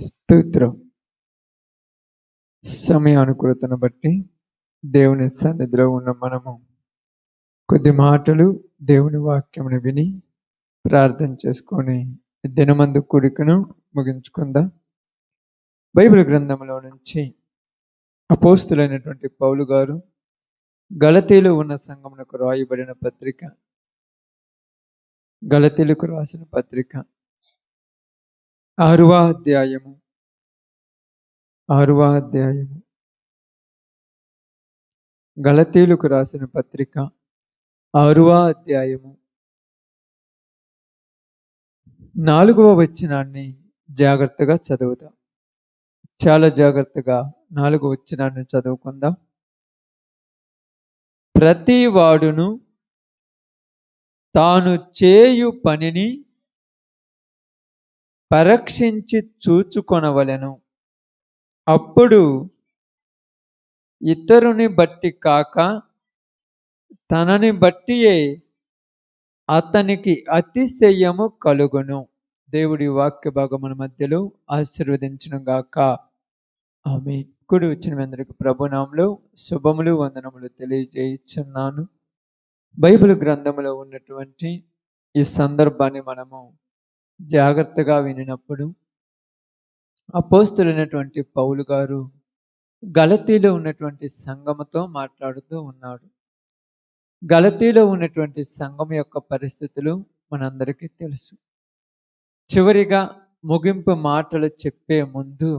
స్తోత్రం. సమయానుకూలతను బట్టి దేవుని సన్నిధిలో ఉన్న మనము కొద్ది మాటలు దేవుని వాక్యమును విని ప్రార్థన చేసుకొని దినమందు కూడికను ముగించుకుందాం. బైబిల్ గ్రంథంలో నుంచి అపోస్తులైనటువంటి పౌలు గారు గలతీలో ఉన్న సంఘమునకు రాయబడిన పత్రిక, గలతీలకు రాసిన పత్రిక 6వ అధ్యాయము గలతీలకు రాసిన పత్రిక 6వ అధ్యాయము 4వ వచనాన్ని జాగ్రత్తగా చదువుదాం. చాలా జాగ్రత్తగా 4వ వచనాన్ని చదువుకుందాం. ప్రతి వాడును తాను చేయు పనిని పరీక్షించి చూచుకొనవలెను. అప్పుడు ఇతరుని బట్టి కాక తనని బట్టియే అతనికి అతిశయము కలుగును. దేవుడి వాక్య భాగముల మధ్యలో ఆశీర్వదించును గాక. ఆమేన్. కూడి వచ్చిన అందరికి ప్రభునామములో శుభములు వందనములు తెలియజేయుచున్నాను. బైబిల్ గ్రంథంలో ఉన్నటువంటి ఈ సందర్భాన్ని మనము జాగ్రత్తగా వినినప్పుడు అపోస్తులైనటువంటి పౌలు గారు గలతీలో ఉన్నటువంటి సంఘముతో మాట్లాడుతూ ఉన్నాడు. గలతీలో ఉన్నటువంటి సంఘం యొక్క పరిస్థితులు మనందరికీ తెలుసు. చివరిగా ముగింపు మాటలు చెప్పే ముందు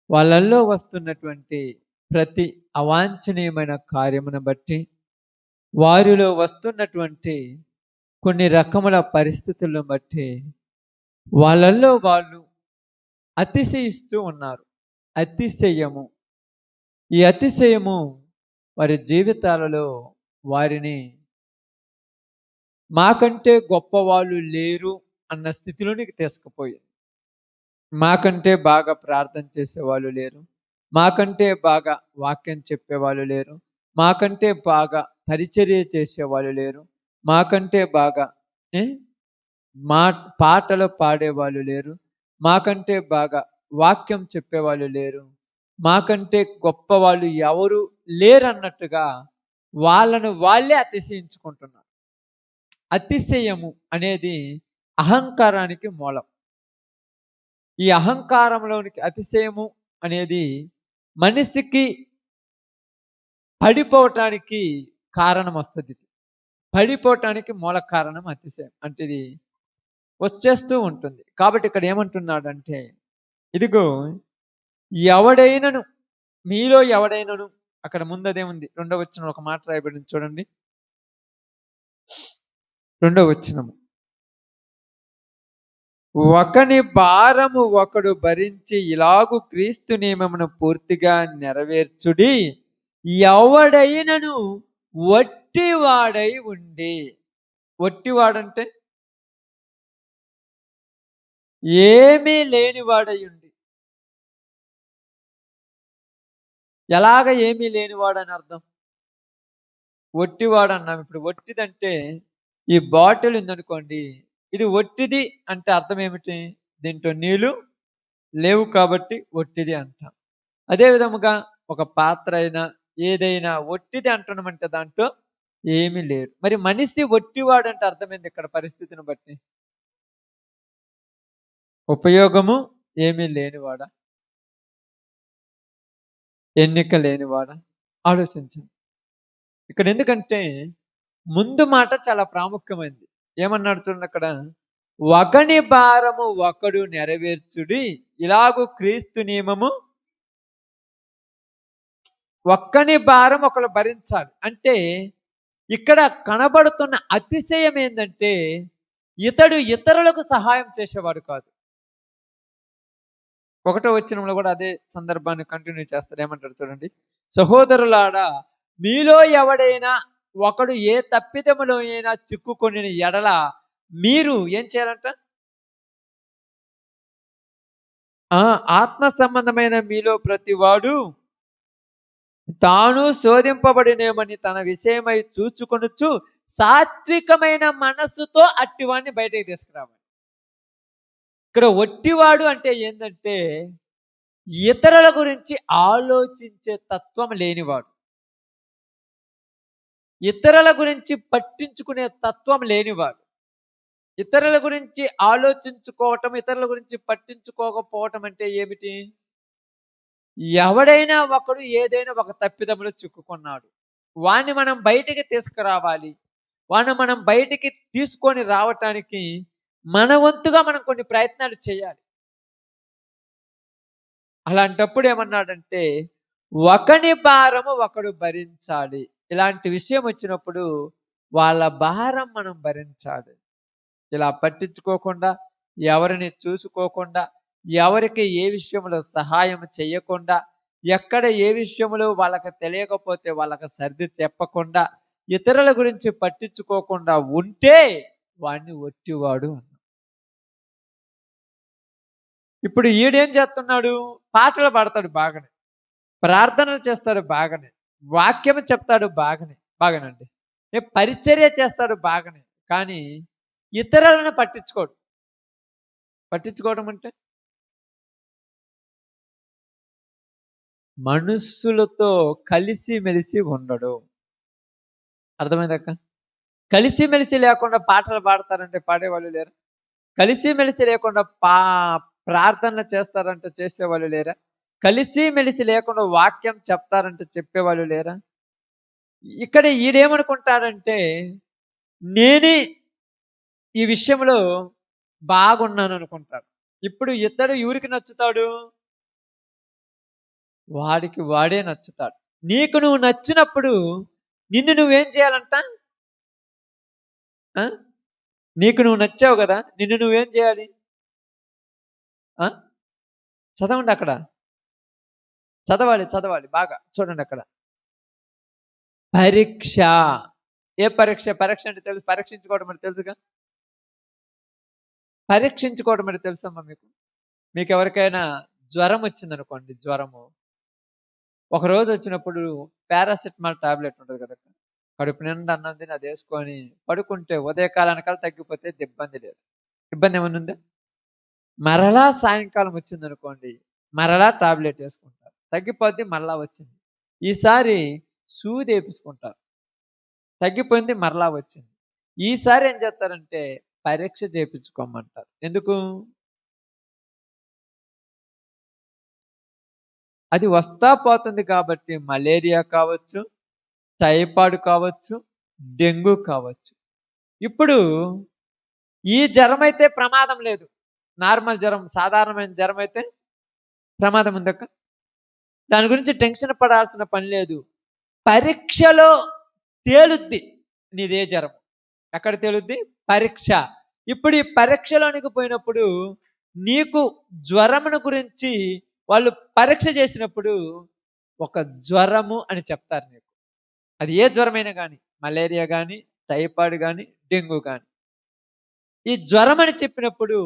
వాళ్ళల్లో వస్తున్నటువంటి ప్రతి అవాంఛనీయమైన కార్యమును బట్టి, వారిలో వస్తున్నటువంటి కొన్ని రకముల పరిస్థితులను బట్టి వాళ్ళల్లో వాళ్ళు అతిశయిస్తూ ఉన్నారు. అతిశయము, ఈ అతిశయము వారి జీవితాలలో వారిని మాకంటే గొప్పవాళ్ళు లేరు అన్న స్థితిలోనికి తీసుకుపోయింది. మాకంటే బాగా ప్రార్థన చేసేవాళ్ళు లేరు, మాకంటే బాగా వాక్యం చెప్పేవాళ్ళు లేరు, మాకంటే బాగా పరిచర్య చేసేవాళ్ళు లేరు, మాకంటే బాగా పాటలు పాడేవాళ్ళు లేరు, మాకంటే బాగా వాక్యం చెప్పేవాళ్ళు లేరు, మాకంటే గొప్ప వాళ్ళు ఎవరు లేరు అన్నట్టుగా వాళ్ళను వాళ్ళే అతిశయించుకుంటున్నారు. అతిశయము అనేది అహంకారానికి మూలం. ఈ అహంకారంలోనికి అతిశయము అనేది మనిషికి పడిపోవటానికి కారణం వస్తుంది. పడిపోవటానికి మూల కారణం అతిశయం అంటే ఇది వచ్చేస్తూ ఉంటుంది. కాబట్టి ఇక్కడ ఏమంటున్నాడంటే, ఇదిగో ఎవడైనను మీలో ఎవడైనను, అక్కడ ముందదేముంది 2వ వచనం ఒక మాట రాయబడింది చూడండి. 2వ వచనము, ఒకని భారము ఒకడు భరించి ఇలాగు క్రీస్తు నియమమును పూర్తిగా నెరవేర్చుడి. ఎవడైనను వట్టివాడై ఉండి. వట్టివాడంటే ఏమీ లేనివాడై ఉండి. ఎలాగ ఏమీ లేనివాడని అర్థం? వట్టివాడు అన్నాం. ఇప్పుడు వట్టిదంటే ఈ బాటిల్ ఉందనుకోండి, ఇది వట్టిది అంటే అర్థం ఏమిటి? దీంట్లో నీళ్లు లేవు కాబట్టి వట్టిది అంటాం. అదే విధముగా ఒక పాత్ర అయినా ఏదైనా వట్టిది అంటున్నామంటే దాంట్లో ఏమీ లేరు. మరి మనిషి వట్టివాడు అంటే అర్థమైంది ఇక్కడ పరిస్థితిని బట్టి. ఉపయోగము ఏమీ లేనివాడా, ఎన్నిక లేనివాడా? ఆలోచించండి ఇక్కడ. ఎందుకంటే ముందు మాట చాలా ప్రాముఖ్యమైనది. ఏమన్నాడు చూడండి అక్కడ, ఒకని భారము ఒకడు నెరవేర్చుడి, ఇలాగూ క్రీస్తు నియమము. ఒక్కని భారం ఒకరు భరించాలి అంటే ఇక్కడ కనబడుతున్న అతిశయం ఏంటంటే ఇతడు ఇతరులకు సహాయం చేసేవాడు కాదు. 1వ వచనంలో కూడా అదే సందర్భాన్ని కంటిన్యూ చేస్తారు. ఏమంటారు చూడండి, సహోదరులారా మీలో ఎవడైనా ఒకడు ఏ తప్పిదములో అయినా చిక్కుకొని ఎడల మీరు ఏం చేయాలంట? ఆత్మ సంబంధమైన మీలో ప్రతివాడు తాను శోధింపబడినేమని తన విషయమై చూచుకొనుచు సాత్వికమైన మనస్సుతో అట్టివాడిని బయటకు తీసుకురావాలి. ఇక్కడ ఒట్టివాడు అంటే ఏందంటే ఇతరుల గురించి ఆలోచించే తత్వం లేనివాడు. ఇతరుల గురించి పట్టించుకునే తత్వం లేనివాడు. ఇతరుల గురించి ఆలోచించుకోవటం, ఇతరుల గురించి పట్టించుకోకపోవటం అంటే ఏమిటి? ఎవడైనా ఒకడు ఏదైనా ఒక తప్పిదములో చిక్కుకున్నాడు. వాడిని మనం బయటికి తీసుకురావాలి. వాడిని మనం బయటికి తీసుకొని రావటానికి మన వంతుగా మనం కొన్ని ప్రయత్నాలు చేయాలి. అలాంటప్పుడు ఏమన్నాడంటే, ఒకని భారము ఒకడు భరించాలి. ఇలాంటి విషయం వచ్చినప్పుడు వాళ్ళ భారం మనం భరించాలి. ఇలా పట్టించుకోకుండా, ఎవరిని చూసుకోకుండా, ఎవరికి ఏ విషయంలో సహాయం చేయకుండా, ఎక్కడ ఏ విషయంలో వాళ్ళకి తెలియకపోతే వాళ్ళకి సర్ది చెప్పకుండా, ఇతరుల గురించి పట్టించుకోకుండా ఉంటే వాడిని ఒట్టివాడు అన్నాం. ఇప్పుడు ఈడేం చేస్తున్నాడు? పాటలు పాడతాడు బాగానే, ప్రార్థనలు చేస్తాడు బాగానే, వాక్యం చెప్తాడు బాగానండి. పరిచర్య చేస్తాడు బాగానే. కానీ ఇతరులను పట్టించుకోడు. పట్టించుకోవడం అంటే మనుషులతో కలిసిమెలిసి ఉండడు. అర్థమైందక్క? కలిసిమెలిసి లేకుండా పాటలు పాడతారంటే పాడేవాళ్ళు లేరా? కలిసిమెలిసి లేకుండా ప్రార్థనలు చేస్తారంటే చేసేవాళ్ళు లేరా? కలిసిమెలిసి లేకుండా వాక్యం చెప్తారంటే చెప్పేవాళ్ళు లేరా? ఇక్కడ ఈడేమనుకుంటాడంటే నేనే ఈ విషయంలో బాగున్నాను అనుకుంటాడు. ఇప్పుడు ఇతడు ఎవరికి నచ్చుతాడు? వాడికి వాడే నచ్చుతాడు. నీకు నువ్వు నచ్చినప్పుడు నిన్ను నువ్వేం చేయాలంట? నీకు నువ్వు నచ్చావు కదా, నిన్ను నువ్వేం చేయాలి? చదవండి అక్కడ, చదవాలి బాగా చూడండి అక్కడ. పరీక్ష. ఏ పరీక్ష? పరీక్ష అంటే తెలుసు, పరీక్షించుకోవడం అంటే తెలుసుగా. పరీక్షించుకోవడం అంటే తెలుసమ్మా మీకు? మీకు ఎవరికైనా జ్వరం వచ్చిందనుకోండి, జ్వరము ఒకరోజు వచ్చినప్పుడు పారాసెటమాల్ టాబ్లెట్ ఉంటుంది కదా, కడుపు నిండా అన్నం తిని అది వేసుకొని పడుకుంటే ఉదయకాలానికల్లా తగ్గిపోతే ఇబ్బంది లేదు. ఇబ్బంది ఏమన్నా ఉందా? మరలా సాయంకాలం వచ్చిందనుకోండి, మరలా టాబ్లెట్ వేసుకుంటారు, తగ్గిపోద్ది. మరలా వచ్చింది, ఈసారి సూది వేపించుకుంటారు, తగ్గిపోయింది, మరలా వచ్చింది. ఈసారి ఏం చేస్తారంటే పరీక్ష చేయించుకోమంటారు. ఎందుకు? అది వస్తా పోతుంది కాబట్టి. మలేరియా కావచ్చు, టైఫాయిడ్ కావచ్చు, డెంగ్యూ కావచ్చు. ఇప్పుడు ఈ జ్వరం అయితే ప్రమాదం లేదు. నార్మల్ జ్వరం, సాధారణమైన జ్వరం అయితే ప్రమాదం ఉందక్క. దాని గురించి టెన్షన్ పడాల్సిన పని లేదు. పరీక్షలో తేలుద్ది నీదే జ్వరం. ఎక్కడ తేలుద్ది? పరీక్ష. ఇప్పుడు ఈ పరీక్షలోనికి పోయినప్పుడు నీకు జ్వరమును గురించి వాళ్ళు పరీక్ష చేసినప్పుడు ఒక జ్వరము అని చెప్తారు నీకు. అది ఏ జ్వరమైనా కానీ, మలేరియా కానీ, టైఫాయిడ్ కానీ, డెంగ్యూ కానీ. ఈ జ్వరం అని చెప్పినప్పుడు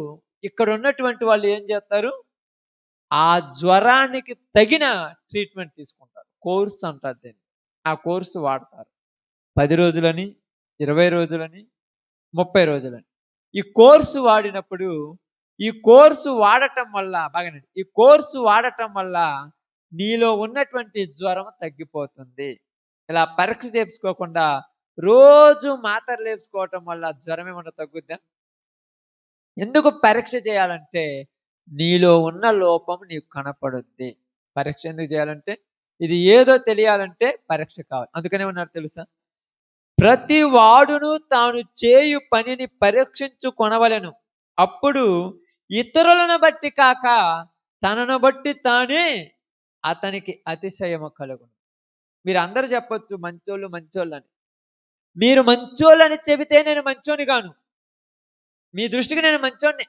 ఇక్కడ ఉన్నటువంటి వాళ్ళు ఏం చేస్తారు? ఆ జ్వరానికి తగిన ట్రీట్మెంట్ తీసుకుంటారు. కోర్స్ అంటారు దీన్ని. ఆ కోర్సు వాడతారు. 10 రోజులని, 20 రోజులని, 30 రోజులని. ఈ కోర్సు వాడినప్పుడు, ఈ కోర్సు వాడటం వల్ల బాగానండి, ఈ కోర్సు వాడటం వల్ల నీలో ఉన్నటువంటి జ్వరం తగ్గిపోతుంది. ఇలా పరీక్ష చేయించుకోకుండా రోజు మాత్రలు వేసుకోవటం వల్ల జ్వరం ఏమన్నా తగ్గుద్దా? ఎందుకు పరీక్ష చేయాలంటే నీలో ఉన్న లోపం నీకు కనపడుద్ది. పరీక్ష ఎందుకు చేయాలంటే ఇది ఏదో తెలియాలంటే పరీక్ష కావాలి. అందుకనే ఉన్నారు తెలుసా, ప్రతి వాడును తాను చేయు పనిని పరీక్షించుకొనవలెను. అప్పుడు ఇతరులను బట్టి కాక తనను బట్టి తానే అతనికి అతిశయము కలుగును. మీరు అందరూ చెప్పొచ్చు మంచోళ్ళు మంచోళ్ళని. మీరు మంచోళ్ళని చెబితే నేను మంచోని గాను. మీ దృష్టికి నేను మంచోడిని.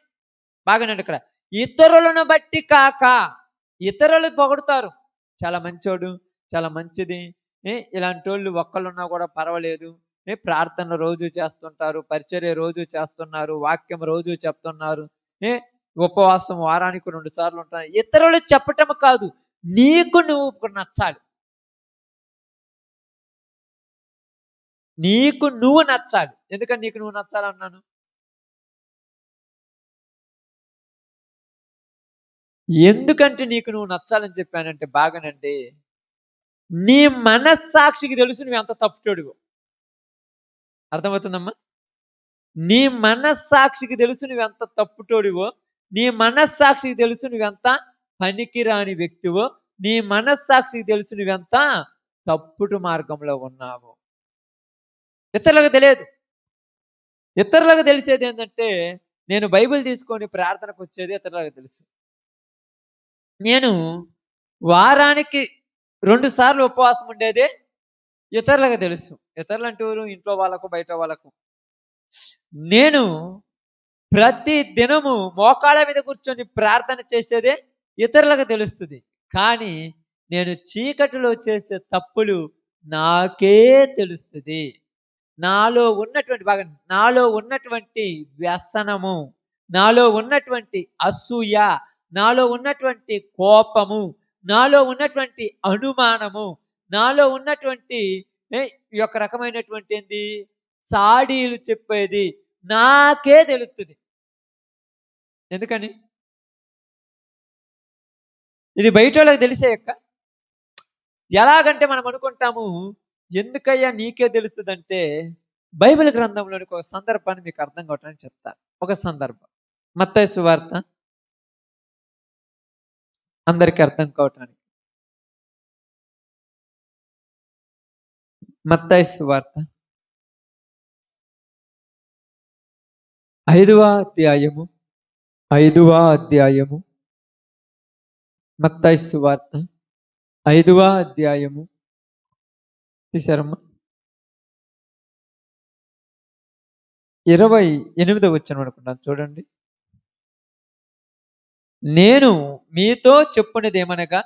బాగానండి ఇక్కడ. ఇతరులను బట్టి కాక, ఇతరులు పొగుడుతారు, చాలా మంచోడు, చాలా మంచిది, ఇలాంటి వాళ్ళు ఒక్కళ్ళున్నా కూడా పర్వాలేదు, ప్రార్థన రోజు చేస్తుంటారు, పరిచర్య రోజు చేస్తున్నారు, వాక్యం రోజు చెప్తున్నారు, ఉపవాసం వారానికి 2 సార్లు ఉంటారు. ఇతరులు చెప్పటం కాదు, నీకు నువ్వు నచ్చాలి. నీకు నువ్వు నచ్చాలి. ఎందుకని నీకు నువ్వు నచ్చాలన్నాను? ఎందుకంటే నీకు నువ్వు నచ్చాలని చెప్పానంటే బాగానండి, నీ మనస్సాక్షికి తెలుసు నువ్వు ఎంత తప్పుటోడివో. అర్థమవుతుందమ్మా? నీ మనస్సాక్షికి తెలుసు నువ్వెంత తప్పుటోడివో, నీ మనస్సాక్షికి తెలుసు నువ్వెంత పనికిరాని వ్యక్తివో, నీ మనస్సాక్షికి తెలుసు నువ్వెంత తప్పుడు మార్గంలో ఉన్నావు. ఇతరులకు తెలియదు. ఇతరులకు తెలిసేది ఏంటంటే, నేను బైబిల్ తీసుకొని ప్రార్థనకు వచ్చేది ఇతరులకు తెలుసు. నేను వారానికి 2 సార్లు ఉపవాసం ఉండేదే ఇతరులకు తెలుసు. ఇతరులు అంటే ఎవరు? ఇంట్లో వాళ్ళకు, బయట వాళ్ళకు. నేను ప్రతి దినము మోకాళ్ళ మీద కూర్చొని ప్రార్థన చేసేదే ఇతరులకు తెలుస్తుంది. కానీ నేను చీకటిలో చేసే తప్పులు నాకే తెలుస్తుంది. నాలో ఉన్నటువంటి వ్యసనము, నాలో ఉన్నటువంటి అసూయ, నాలో ఉన్నటువంటి కోపము, నాలో ఉన్నటువంటి అనుమానము, నాలో ఉన్నటువంటి ఈ యొక్క రకమైనటువంటి ఏంది చాడీలు చెప్పేది నాకే తెలుస్తుంది. ఎందుకని? ఇది బయటోళ్ళకి తెలిసే యొక్క. ఎలాగంటే మనం అనుకుంటాము, ఎందుకయ్యా నీకే తెలుస్తుందంటే, బైబిల్ గ్రంథంలోని ఒక సందర్భాన్ని మీకు అర్థం కావటానికి చెప్తాను. ఒక సందర్భం మత్తయి సువార్త అందరికీ అర్థం కావటానికి. మత్తయి సువార్త 5వ అధ్యాయము మత్తయి సువార్త 5వ అధ్యాయము తీశారమ్మా 28వ వచనం అనుకుంటాను చూడండి. నేను మీతో చెప్పున్నదేమనగా,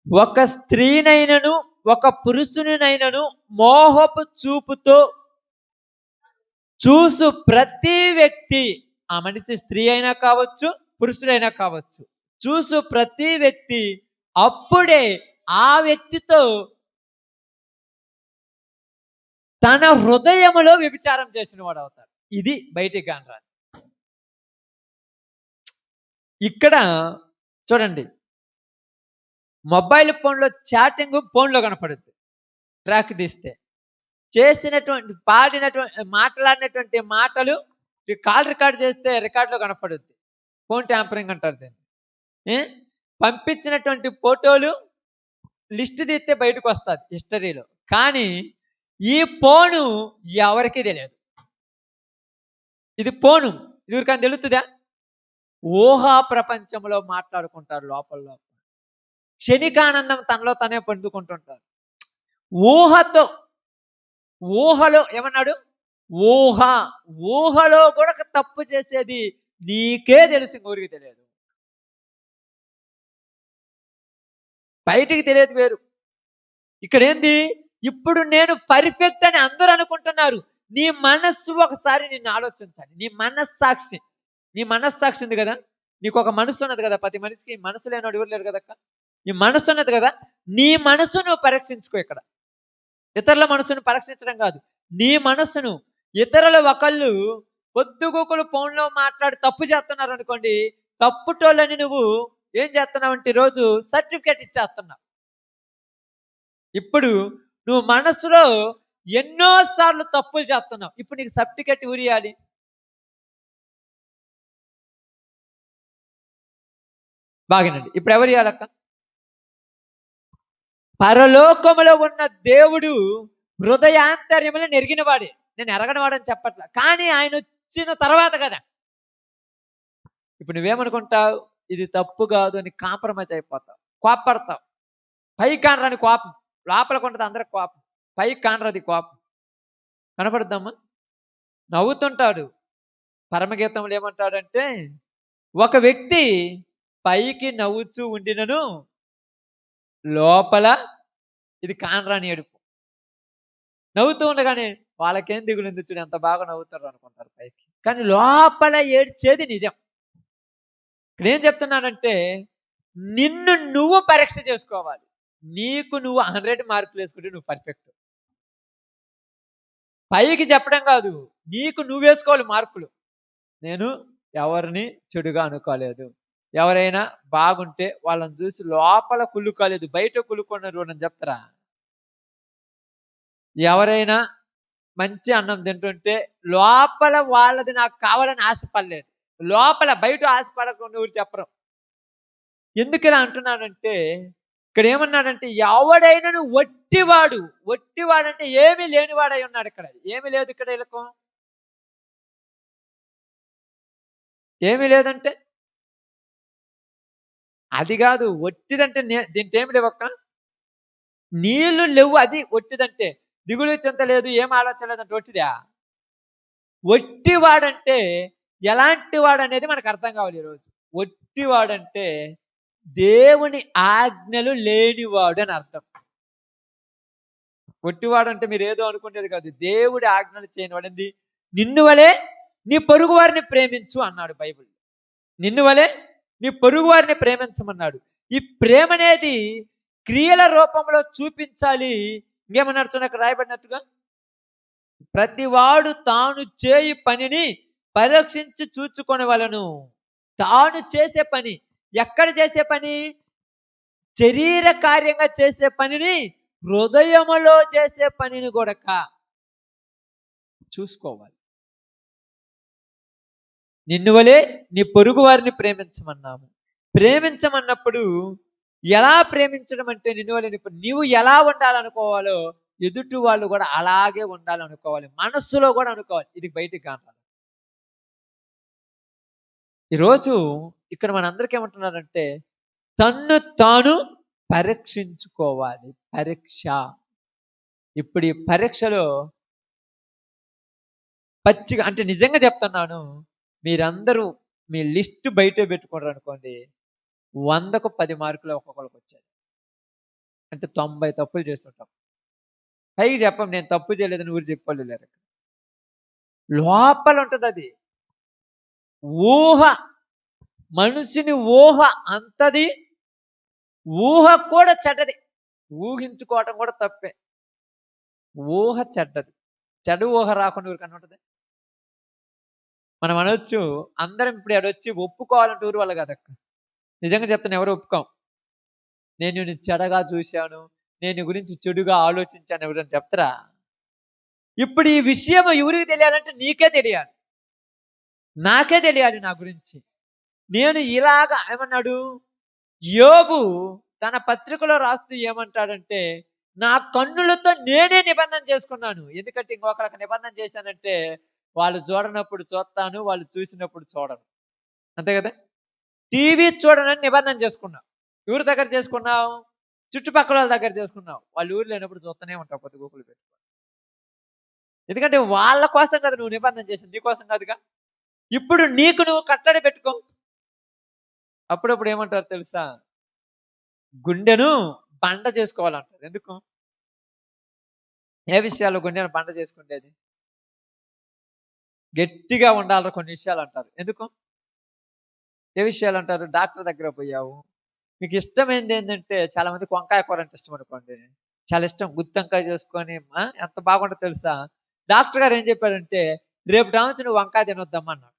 ఒక స్త్రీనైనను ఒక పురుషునినైనను మోహపు చూపుతో చూసు ప్రతి వ్యక్తి, ఆ మనిషి స్త్రీ అయినా కావచ్చు, పురుషుడైనా కావచ్చు, చూసు ప్రతి వ్యక్తి అప్పుడే ఆ వ్యక్తితో తన హృదయములో వ్యభిచారం చేసిన వాడు అవుతాడు. ఇది బయటికి కానరాదు. ఇక్కడ చూడండి, మొబైల్ ఫోన్లో చాటింగ్ ఫోన్లో కనపడుద్ది. ట్రాక్ తీస్తే చేసినటువంటి మాట్లాడినటువంటి మాటలు కాల్ రికార్డ్ చేస్తే రికార్డులో కనపడుద్ది. ఫోన్ ట్యాంపరింగ్ అంటారు దీన్ని. పంపించినటువంటి ఫోటోలు లిస్ట్ తీస్తే బయటకు వస్తుంది హిస్టరీలో. కానీ ఈ ఫోను ఎవరికీ తెలియదు. ఇది ఫోను ఎవరికైనా తెలుస్తుందా? ఊహా ప్రపంచంలో మాట్లాడుకుంటారు లోపల. క్షణికానందం తనలో తనే పొందుకుంటుంటారు. ఊహలో ఏమన్నాడు? ఊహలో కూడా తప్పు చేసేది నీకే తెలుసు, ఇంకోరికి తెలియదు. బయటికి తెలియదు వేరు. ఇక్కడ ఏంది? ఇప్పుడు నేను పర్ఫెక్ట్ అని అందరూ అనుకుంటున్నారు. నీ మనస్సు ఒకసారి నిన్ను ఆలోచించాలి. నీ మనస్సాక్షి ఉంది కదా, నీకు ఒక మనసు ఉన్నది కదా. ప్రతి మనిషికి మనసు లేనివాడు ఎవరు లేరు కదక్క. నీ మనసు ఉన్నది కదా, నీ మనసును పరీక్షించుకో. ఇక్కడ ఇతరుల మనసును పరీక్షించడం కాదు, నీ మనస్సును. ఇతరుల ఒకళ్ళు పొద్దుగూకులు ఫోన్లో మాట్లాడి తప్పు చేస్తున్నారు అనుకోండి, తప్పుటోళ్ళని నువ్వు ఏం చేస్తున్నావు అంటే రోజు సర్టిఫికేట్ ఇచ్చేస్తున్నావు. ఇప్పుడు నువ్వు మనసులో ఎన్నోసార్లు తప్పులు చేస్తున్నావు, ఇప్పుడు నీకు సర్టిఫికేట్ ఊరియాలి. బాగానండి. ఇప్పుడు ఎవరు ఇవ్వాలక్క? పరలోకములో ఉన్న దేవుడు హృదయాంతర్యములు నెరిగిన వాడే. నేను ఎరగనవాడని చెప్పట్లా, కానీ ఆయన వచ్చిన తర్వాత కదా. ఇప్పుడు నువ్వేమనుకుంటావు? ఇది తప్పు కాదు అని కాంప్రమైజ్ అయిపోతావు, కోపడతావు. పై కానరాని కోపం లోపలికి ఉంటుంది, అందరికి కోపం. పై కానరది కోపం కనపడుద్దామా? నవ్వుతుంటాడు. పరమగీతంలో ఏమంటాడంటే, ఒక వ్యక్తి పైకి నవ్వుచూ ఉండినను లోపల ఇది కానరాని ఏడుపు. నవ్వుతూ ఉండగానే వాళ్ళకేం దిగులుంది చూడు, ఎంత బాగా నవ్వుతారు అనుకుంటారు పైకి, కానీ లోపల ఏడ్చేది నిజం. ఇక్కడ ఏం చెప్తున్నానంటే, నిన్ను నువ్వు పరీక్ష చేసుకోవాలి. నీకు నువ్వు 100 మార్కులు వేసుకుంటే నువ్వు పర్ఫెక్ట్. పైకి చెప్పడం కాదు, నీకు నువ్వు వేసుకోవాలి మార్కులు. నేను ఎవరిని చెడుగా అనుకోలేదు. ఎవరైనా బాగుంటే వాళ్ళని చూసి లోపల కుళ్ళుకోలేదు, బయట కుళ్ళుకున్నారు అని చెప్తారా? ఎవరైనా మంచి అన్నం తింటుంటే లోపల వాళ్ళది నాకు కావాలని ఆశపడలేదు. లోపల బయట ఆశపడకుండా ఊరు చెప్పరు. ఎందుకు ఇలా అంటున్నానంటే, ఇక్కడ ఏమన్నాడంటే ఎవడైనాను ఒట్టివాడు. ఒట్టివాడంటే ఏమీ లేనివాడై ఉన్నాడు ఇక్కడ. ఏమీ లేదు ఇక్కడ వీళ్ళకు. ఏమీ లేదంటే అది కాదు. ఒట్టిదంటే దీంట్లో ఏమి లేవక్క. నీళ్లు లేవు, అది ఒట్టిదంటే. దిగులు చింత లేదు, ఏం ఆలోచన లేదంటే ఒట్టిదా? ఒట్టివాడంటే ఎలాంటి వాడు అనేది మనకు అర్థం కావాలి ఈరోజు. ఒట్టివాడంటే దేవుని ఆజ్ఞలు లేనివాడు అని అర్థం. ఒట్టివాడంటే మీరు ఏదో అనుకునేది కాదు. దేవుడి ఆజ్ఞలు చేయనివాడు. ఏంది? నిన్ను వలే నీ పొరుగు వారిని ప్రేమించు అన్నాడు బైబిల్. నిన్ను వలే నీ పొరుగు వారిని ప్రేమించమన్నాడు. ఈ ప్రేమ అనేది క్రియల రూపంలో చూపించాలి. ఇంకేమన్నాడు చూడండి అక్కడ రాయబడినట్టుగా, ప్రతివాడు తాను చేయు పనిని పరీక్షించి చూచుకొని వలను. తాను చేసే పని, ఎక్కడ చేసే పని? శరీర కార్యంగా చేసే పనిని, హృదయములో చేసే పనిని కూడా చూసుకోవాలి. నిన్ను వలే నీ పొరుగు వారిని ప్రేమించమన్నాము. ప్రేమించమన్నప్పుడు ఎలా ప్రేమించడం అంటే, నిన్ను వలే నీవు ఎలా ఉండాలనుకోవాలో ఎదుటి వాళ్ళు కూడా అలాగే ఉండాలనుకోవాలి. మనస్సులో కూడా అనుకోవాలి. ఇది బయటికి కాదు. ఈరోజు ఇక్కడ మనందరికీ ఏమంటున్నారంటే తన్ను తాను పరీక్షించుకోవాలి. పరీక్ష. ఇప్పుడు ఈ పరీక్షలో పచ్చిగా అంటే నిజంగా చెప్తున్నాను, మీరందరూ మీ లిస్ట్ బయట పెట్టుకుంటారు అనుకోండి, 100కు 10 మార్కులు ఒక్కొక్కరికి వచ్చాయి. అంటే 90 తప్పులు చేస్తుంటాం. పైకి చెప్పం నేను తప్పు చేయలేదని ఊరు చెప్పాలి లేరు. లోపల ఉంటుంది అది. ఊహ, మనిషిని ఊహ అంతది. ఊహ కూడా చెడ్డది. ఊహించుకోవటం కూడా తప్పే. ఊహ చెడ్డది. చెడు ఊహ రాకుండా ఊరికన్నా ఉంటుంది. మనం అనొచ్చు అందరం ఇప్పుడు ఎడొచ్చి ఒప్పుకోవాలంటే ఊరు వల్ల కదక్క. నిజంగా చెప్తాను, ఎవరు ఒప్పుకోం. నేను నిన్ను చెడగా చూశాను, నేను గురించి చెడుగా ఆలోచించాను ఎవరని చెప్తారా? ఇప్పుడు ఈ విషయం ఎవరికి తెలియాలంటే నీకే తెలియాలి, నాకే తెలియాలి నా గురించి. నేను ఇలాగా ఏమన్నాడు యోబు తన పత్రికలో రాస్తూ ఏమంటాడంటే, నా కన్నులతో నేనే నిబంధన చేసుకున్నాను. ఎందుకంటే ఇంకొకరికి నిబంధన చేశానంటే వాళ్ళు చూడనప్పుడు చూస్తాను, వాళ్ళు చూసినప్పుడు చూడను. అంతే కదా? టీవీ చూడనని నిబంధన చేసుకున్నావు. ఎవరి దగ్గర చేసుకున్నావు? చుట్టుపక్కల వాళ్ళ దగ్గర చేసుకున్నావు. వాళ్ళు ఊరు లేనప్పుడు చూస్తూనే ఉంటావు కొద్ది గోకులు పెట్టుకో. ఎందుకంటే వాళ్ళ కోసం కదా నువ్వు నిబంధన చేసింది, నీ కోసం కాదుగా. ఇప్పుడు నీకు నువ్వు కట్టడి పెట్టుకో. అప్పుడప్పుడు ఏమంటారు తెలుసా, గుండెను బండ చేసుకోవాలంటారు. ఎందుకు? ఏ విషయాల్లో గుండెను బండ చేసుకునేది? గట్టిగా ఉండాలి కొన్ని విషయాలు అంటారు. ఎందుకు? ఏ విషయాలు అంటారు? డాక్టర్ దగ్గర పోయావు, మీకు ఇష్టమైంది ఏంటంటే, చాలా మందికి వంకాయ కూర అంటే ఇష్టం అనుకోండి, చాలా ఇష్టం. గుత్తంకాయ చేసుకొని ఎంత బాగుంటుందో తెలుసా. డాక్టర్ గారు ఏం చెప్పాడంటే, రేపు నుంచి నువ్వు వంకాయ తినొద్దమ్మా అన్నాడు.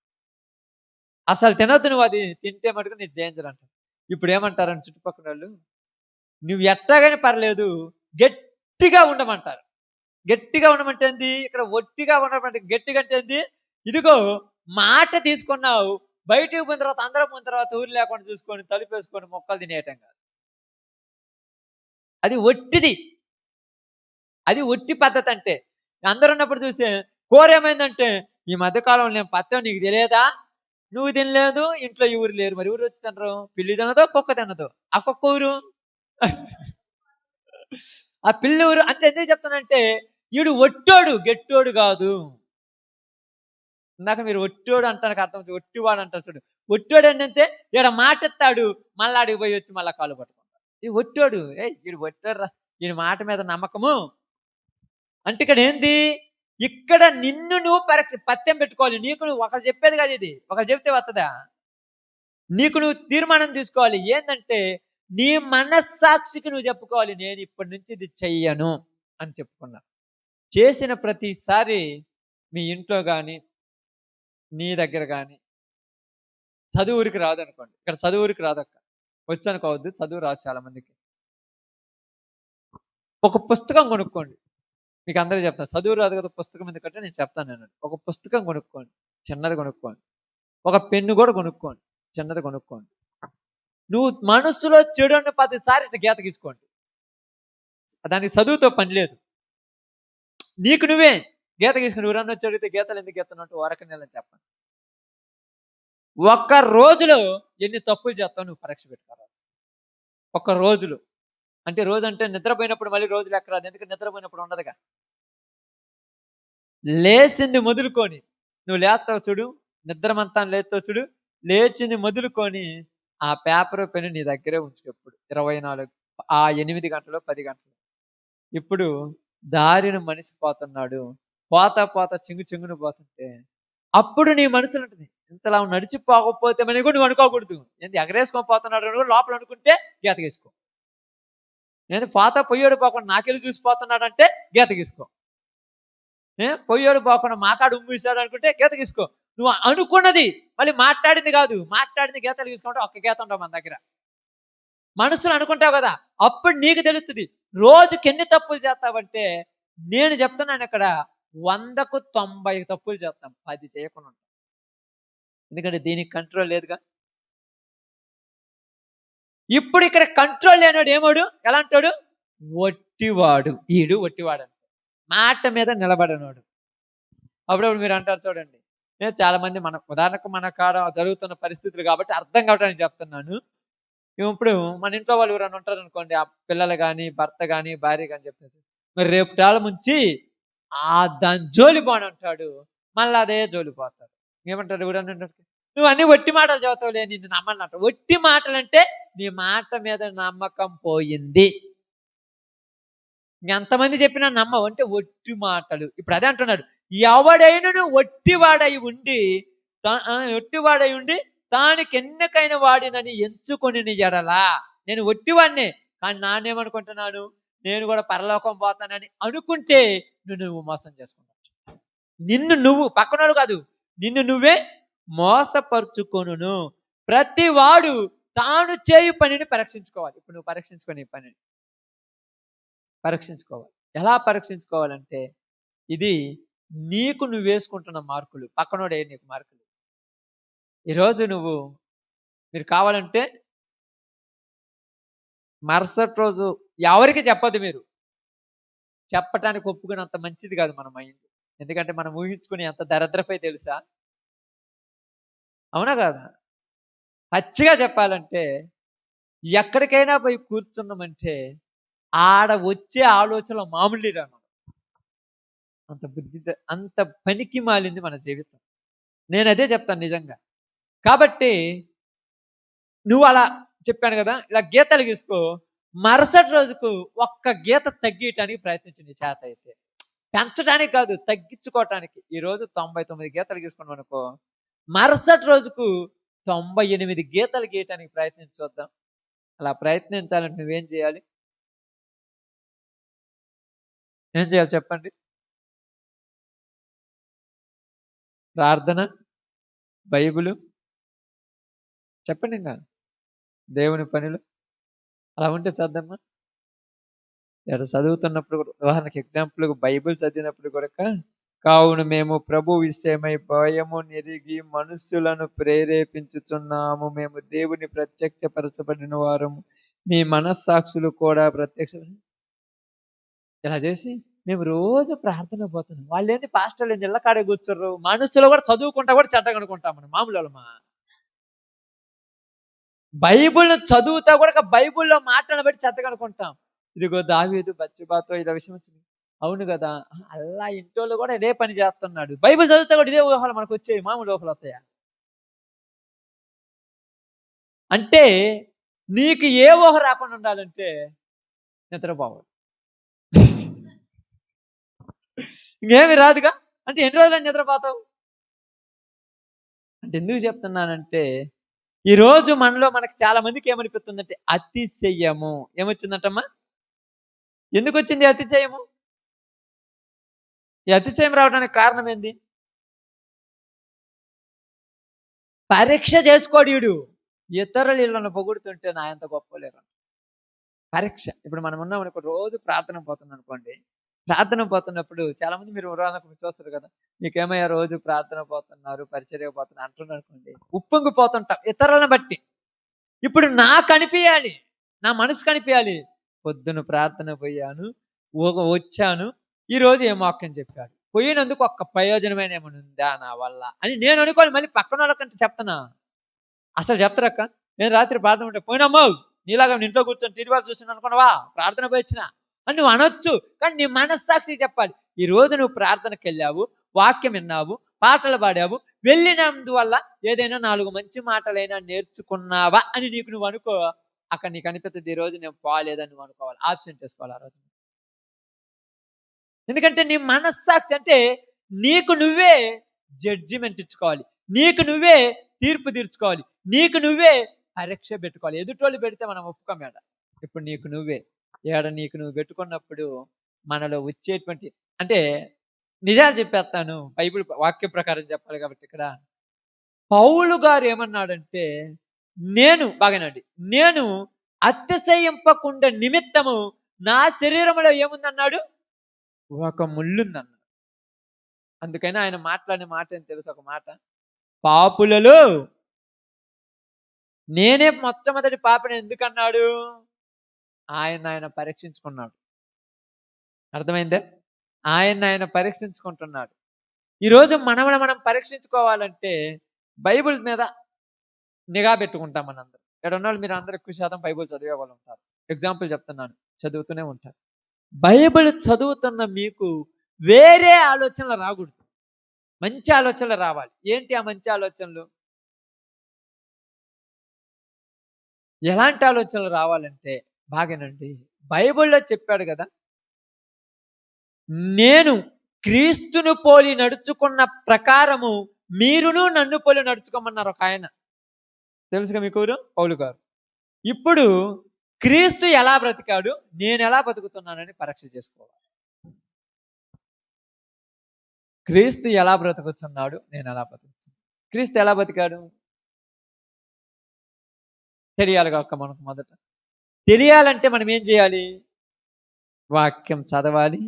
అసలు తినొద్దు, నువ్వు అది తింటే మటుకు నీకు డేంజర్ అంట. ఇప్పుడు ఏమంటారంటే చుట్టుపక్కల వాళ్ళు, నువ్వు ఎట్టాగానే పర్లేదు గట్టిగా ఉండమంటారు. గట్టిగా ఉండమంటే ఏంది? ఇక్కడ ఒట్టిగా ఉండమంటే గట్టిగా అంటే ఏంది? ఇదిగో మాట తీసుకున్నావు, బయటికి పోయిన తర్వాత అందరం పోయిన తర్వాత ఊరు లేకుండా చూసుకొని తలుపేసుకొని మొక్కలు తినేయటం కాదు. అది ఒట్టిది. అది ఒట్టి పద్ధతి. అంటే అందరు ఉన్నప్పుడు చూసే కూర ఏమైందంటే, ఈ మధ్యకాలంలో నేను పత్తం నీకు తెలియదా, నువ్వు తినలేదు, ఇంట్లో ఎవరు లేరు, మరి ఊరు వచ్చి తినరు. పిల్లి తినదో, కుక్క తినదో. ఆ కుక్క ఊరు ఆ పిల్లి ఊరు అంటే ఎందుకు చెప్తానంటే, వీడు ఒట్టోడు గెట్టోడు కాదు. ఇందాక మీరు ఒట్టోడు అంటానికి అర్థం, ఒట్టివాడు అంటారు చూడు. ఒట్టోడు ఏంటంటే ఈడ మాట ఎత్తాడు, మళ్ళా అడిగి పోయి వచ్చి మళ్ళా కాలు పట్టుకుంటాడు. ఈ ఒట్టోడు వీడు ఒట్టోడు, వీడి మాట మీద నమ్మకము. అంటే ఇక్కడ ఏంది? ఇక్కడ నిన్ను నువ్వు పత్యం పెట్టుకోవాలి. నీకు నువ్వు ఒకరు చెప్పేది కాదు ఇది, ఒకరు చెప్తే వస్తుందా? నీకు నువ్వు తీర్మానం తీసుకోవాలి. ఏంటంటే నీ మనస్సాక్షికి నువ్వు చెప్పుకోవాలి, నేను ఇప్పటి నుంచి ఇది చెయ్యను అని చెప్పుకున్నా. చేసిన ప్రతిసారి మీ ఇంట్లో కానీ నీ దగ్గర కానీ చదువు ఊరికి రాదు అనుకోండి, ఇక్కడ చదువు ఊరికి రాదక్క, వచ్చి అనుకోవద్దు, చదువు రాదు చాలా మందికి. ఒక పుస్తకం కొనుక్కోండి, మీకు అందరికీ చెప్తాను, చదువు రాదు కదా పుస్తకం ఎందుకంటే నేను చెప్తాను. నేను ఒక పుస్తకం కొనుక్కోండి, చిన్నది కొనుక్కోండి. ఒక పెన్ను కూడా కొనుక్కోండి, చిన్నది కొనుక్కోండి. నువ్వు మనసులో చెడు అన్న 10 సార్లు ఇట్లా గీత గీసుకోండి. దానికి చదువుతో పని లేదు. నీకు నువ్వే గీత గీసుకుని ఎవరన్నా వచ్చి అడిగితే గీతలు ఎందుకు గీస్తున్నట్టు వరకు నెలని చెప్పండి. ఒక్క రోజులో ఎన్ని తప్పులు చేస్తావు నువ్వు పరీక్ష పెట్టుకోరాదు. ఒక్క రోజులో అంటే, రోజు అంటే నిద్రపోయినప్పుడు మళ్ళీ రోజులు ఎక్కరాదు, ఎందుకంటే నిద్రపోయినప్పుడు ఉండదుగా. లేచింది మొదలుకొని, నువ్వు లేస్తావు చూడు, నిద్రమంతా లేస్తావు చూడు, లేచింది మొదలుకొని ఆ పేపర్ పెన్ను నీ దగ్గరే ఉంచుకో. ఎప్పుడు 24 ఆ 8 గంటలు 10 గంటలు. ఇప్పుడు దారిన మనిషి పోతున్నాడు, పోతా పోతా చింగు చింగును పోతుంటే అప్పుడు నీ మనసులో ఉంటుంది, ఇంతలా నడిచిపోకపోతే మని కూడా నువ్వు అనుకోకూడదు. ఏంది ఎగరేసుకొని పోతున్నాడు అని కూడా లోపల అనుకుంటే గీత గీసుకో. నేను పోతా పొయ్యోడు పోకుండా నాకెళ్ళి చూసిపోతున్నాడు అంటే గీత గీసుకో. పొయ్యోడు పోకుండా మాకాడు ఉమ్మేశాడు అనుకుంటే గీత గీసుకో. నువ్వు అనుకున్నది మళ్ళీ మాట్లాడింది కాదు, మాట్లాడింది గీతలు గీసుకుంటే ఒక్క గీత ఉండవు మన దగ్గర. మనసులో అనుకుంటావు కదా, అప్పుడు నీకు తెలుస్తుంది రోజుకి ఎన్ని తప్పులు చేస్తావంటే. నేను చెప్తున్నాను ఇక్కడ 100కు 90 తప్పులు చేస్తాం, 10 చేయకుండా ఉంటాం. ఎందుకంటే దీనికి కంట్రోల్ లేదుగా. ఇప్పుడు ఇక్కడ కంట్రోల్ లేనాడు ఏమోడు, ఎలా అంటాడు, ఒట్టివాడు. ఈడు ఒట్టివాడు అంటే మాట మీద నిలబడనాడు. అప్పుడప్పుడు మీరు అంటారు చూడండి, నేను చాలా మంది మన ఉదాహరణకు మన కాడ జరుగుతున్న పరిస్థితులు కాబట్టి అర్థం కావడానికి చెప్తున్నాను. ఇప్పుడు మన ఇంట్లో వాళ్ళు ఎవరైనా ఉంటారు అనుకోండి, ఆ పిల్లలు కానీ భర్త కానీ భార్య కానీ చెప్తారు, మరి రేపు టాల ముంచి దాని జోలి బానంటాడు, మళ్ళీ అదే జోలి పోతాడు. ఏమంటారు ఎవరన్నా, నువ్వు అన్ని ఒట్టి మాటలు చదువుతావులే, నిన్ను నమ్మనంట. ఒట్టి మాటలు అంటే నీ మాట మీద నమ్మకం పోయింది. ఎంతమంది చెప్పినా నమ్మవు అంటే ఒట్టి మాటలు. ఇప్పుడు అదే అంటున్నాడు, ఎవడైనా ఒట్టివాడై ఉండి తానికి ఎన్నికైన వాడినని ఎంచుకొని ఎడలా. నేను ఒట్టివాడినే, కానీ నానేమనుకుంటున్నాను, నేను కూడా పరలోకం పోతానని అనుకుంటే నువ్వు మోసం చేసుకుంటావు. నిన్ను నువ్వు, పక్కనోడు కాదు, నిన్ను నువ్వే మోసపరుచుకొను. ప్రతి వాడు తాను చేయు పనిని పరీక్షించుకోవాలి. ఇప్పుడు నువ్వు పరీక్షించుకొని పనిని పరీక్షించుకోవాలి. ఎలా పరీక్షించుకోవాలంటే, ఇది నీకు నువ్వు వేసుకుంటున్న మార్కులు, పక్కనోడే నీకు మార్కులు. ఈరోజు మీరు కావాలంటే మరుసటి రోజు ఎవరికి చెప్పదు. మీరు చెప్పటానికి ఒప్పుకున్నంత మంచిది కాదు మన మైండ్. ఎందుకంటే మనం ఊహించుకుని ఎంత దరిద్రపై తెలుసా, అవునా కాదా? పచ్చిగా చెప్పాలంటే ఎక్కడికైనా పోయి కూర్చున్నామంటే ఆడ వచ్చే ఆలోచనలు మామూలు రాను. అంత పనికి మాలింది మన జీవితం. నేను అదే చెప్తాను నిజంగా. కాబట్టి నువ్వు అలా చెప్పాను కదా, ఇలా గీతలు గీసుకో. మరుసటి రోజుకు ఒక్క గీత తగ్గియటానికి ప్రయత్నించు నీ చేత అయితే. పెంచడానికి కాదు, తగ్గించుకోవటానికి. ఈరోజు 99 గీతలు గీసుకున్నాం అనుకో, మరుసటి రోజుకు 98 గీతలు గీయటానికి ప్రయత్నించొద్దాం. అలా ప్రయత్నించాలంటే నువ్వేం చేయాలి? ఏం చేయాలి చెప్పండి? ప్రార్థన, బైబిలు, చెప్పండి. ఇంకా దేవుని పనులు అలా ఉంటే చదమ్మా. ఇక్కడ చదువుతున్నప్పుడు కూడా, ఉదాహరణకి ఎగ్జాంపుల్ బైబిల్ చదివినప్పుడు కూడా, కావున మేము ప్రభు విషయమై భయము నెరిగి మనుషులను ప్రేరేపించుచున్నాము, మేము దేవుని ప్రత్యక్షపరచబడిన వారము, మీ మనస్సాక్షులు కూడా ప్రత్యక్ష. ఇలా చేసి మేము రోజు ప్రార్థన పోతున్నాం. వాళ్ళు ఏంటి పాస్టర్లు ఏంటి ఇళ్ళకాడే కూర్చోరు, మనుషులు కూడా చదువుకుంటా కూడా చెడ్డగా అనుకుంటాం మనం. మామూలు బైబిల్ చదువుతా కూడా బైబిల్లో మాటలను బట్టి చెత్తగా అనుకుంటాం. ఇదిగో దావీదు బత్షెబాతో ఇలా విషయం వచ్చింది, అవును కదా, అలా ఇంట్లో కూడా ఇదే పని చేస్తున్నాడు. బైబిల్ చదువుతా కూడా ఇదే ఊహలు మనకు వచ్చాయి. మామూలు ఊహలు వస్తాయా? అంటే నీకు ఏ ఊహ రాకుండా ఉండాలంటే నిద్రపోవాలి. ఇంకేమి రాదుగా. అంటే ఎన్ని రోజులని నిద్రపోతావు అంటే ఎందుకు చెప్తున్నానంటే, ఈరోజు మనకి చాలా మందికి ఏమనిపిస్తుందంటే అతిశయము. ఏమొచ్చిందంటమ్మా? ఎందుకు వచ్చింది అతిశయము? ఈ అతిశయం రావడానికి కారణం ఏంది? పరీక్ష చేసుకోడు వీడు. ఇతరులు వీళ్ళని పొగుడుతుంటే నా ఎంత గొప్పలేరు. పరీక్ష. ఇప్పుడు మనం ఉన్నాం అనుకో, రోజు ప్రార్థన పోతున్నాం అనుకోండి. ప్రార్థన పోతున్నప్పుడు చాలా మంది మీరు ఉదాహరణకు చూస్తారు కదా, మీకేమయ్యా రోజు ప్రార్థన పోతున్నారు, పరిచర్య పోతున్నారు అంటున్నారు అనుకోండి, ఉప్పొంగిపోతుంటాం ఇతరులను బట్టి. ఇప్పుడు నాకు అనిపించాలి, నా మనసు కనిపించాలి, పొద్దున ప్రార్థన పోయాను, వచ్చాను, ఈ రోజు ఏం వాక్యం చెప్పాడు, పోయినందుకు ఒక్క ప్రయోజనమైన ఏమైనా ఉందా నా వల్ల అని నేను అనుకోని మళ్ళీ పక్కన వాళ్ళకంటే చెప్తున్నా. అసలు చెప్తారక్క, నేను రాత్రి ప్రార్థన ఉంటే పోయినమ్మా నీలాగా ఇంట్లో కూర్చొని టీవీ వాళ్ళు చూసిన అనుకున్నావా, ప్రార్థన పోయిచ్చిన అని నువ్వు అనొచ్చు. కానీ నీ మనస్సాక్షికి చెప్పాలి, ఈ రోజు నువ్వు ప్రార్థనకి వెళ్ళావు, వాక్యం విన్నావు, పాటలు పాడావు, వెళ్ళినందువల్ల ఏదైనా 4 మంచి మాటలైనా నేర్చుకున్నావా అని నీకు నువ్వు అనుకో. అక్కడ నీకు అనిపిస్తుంది ఈ రోజు నేను పోలేదని నువ్వు అనుకోవాలి, ఆబ్సెంట్ వేసుకోవాలి ఆ రోజు. ఎందుకంటే నీ మనస్సాక్షి అంటే నీకు నువ్వే జడ్జిమెంట్ ఇచ్చుకోవాలి, నీకు నువ్వే తీర్పు తీర్చుకోవాలి, నీకు నువ్వే పరీక్ష పెట్టుకోవాలి. ఎదుటోళ్ళు పెడితే మనం ఒప్పుకోమేడ. ఇప్పుడు నీకు నువ్వే నీకు నువ్వు పెట్టుకున్నప్పుడు మనలో వచ్చేటువంటి, అంటే నిజాలు చెప్పేస్తాను, బైబిల్ వాక్య ప్రకారం చెప్పాలి కాబట్టి. ఇక్కడ పౌలు గారు ఏమన్నాడంటే, నేను అతిశయింపకుండా నిమిత్తము నా శరీరంలో ఏముందన్నాడు, ఒక ముళ్ళుందన్నాడు. అందుకని ఆయన మాట్లాడిన మాట ఏం తెలుసు, ఒక మాట, పాపులలో నేనే మొట్టమొదటి పాపని ఎందుకన్నాడు, ఆయన పరీక్షించుకున్నాడు. అర్థమైందే? ఆయన పరీక్షించుకుంటున్నాడు. ఈరోజు మనం పరీక్షించుకోవాలంటే బైబిల్ మీద నిఘా పెట్టుకుంటాం మనందరం. ఇక్కడ ఉన్న మీరు అందరూ ఎక్కువ శాతం బైబిల్ చదివే వాళ్ళు ఉంటారు. ఎగ్జాంపుల్ చెప్తున్నాను, చదువుతూనే ఉంటారు. బైబిల్ చదువుతున్న మీకు వేరే ఆలోచనలు రాకూడదు, మంచి ఆలోచనలు రావాలి. ఏంటి ఆ మంచి ఆలోచనలు? ఎలాంటి ఆలోచనలు రావాలంటే బాగానండి, బైబిల్లో చెప్పాడు కదా, నేను క్రీస్తును పోలి నడుచుకున్న ప్రకారము మీరును నన్ను పోలి నడుచుకోమన్నారు ఒక ఆయన. తెలుసుగా మీకు పౌలు గారు. ఇప్పుడు క్రీస్తు ఎలా బ్రతికాడు, నేను ఎలా బతుకుతున్నానని పరీక్ష చేసుకోవాలి. క్రీస్తు ఎలా బ్రతుకుతున్నాడు, నేను ఎలా బతుకుతున్నాను. క్రీస్తు ఎలా బతికాడు తెలియాలి కాక మనకు. మొదట తెలియాలంటే మనం ఏం చేయాలి, వాక్యం చదవాలి,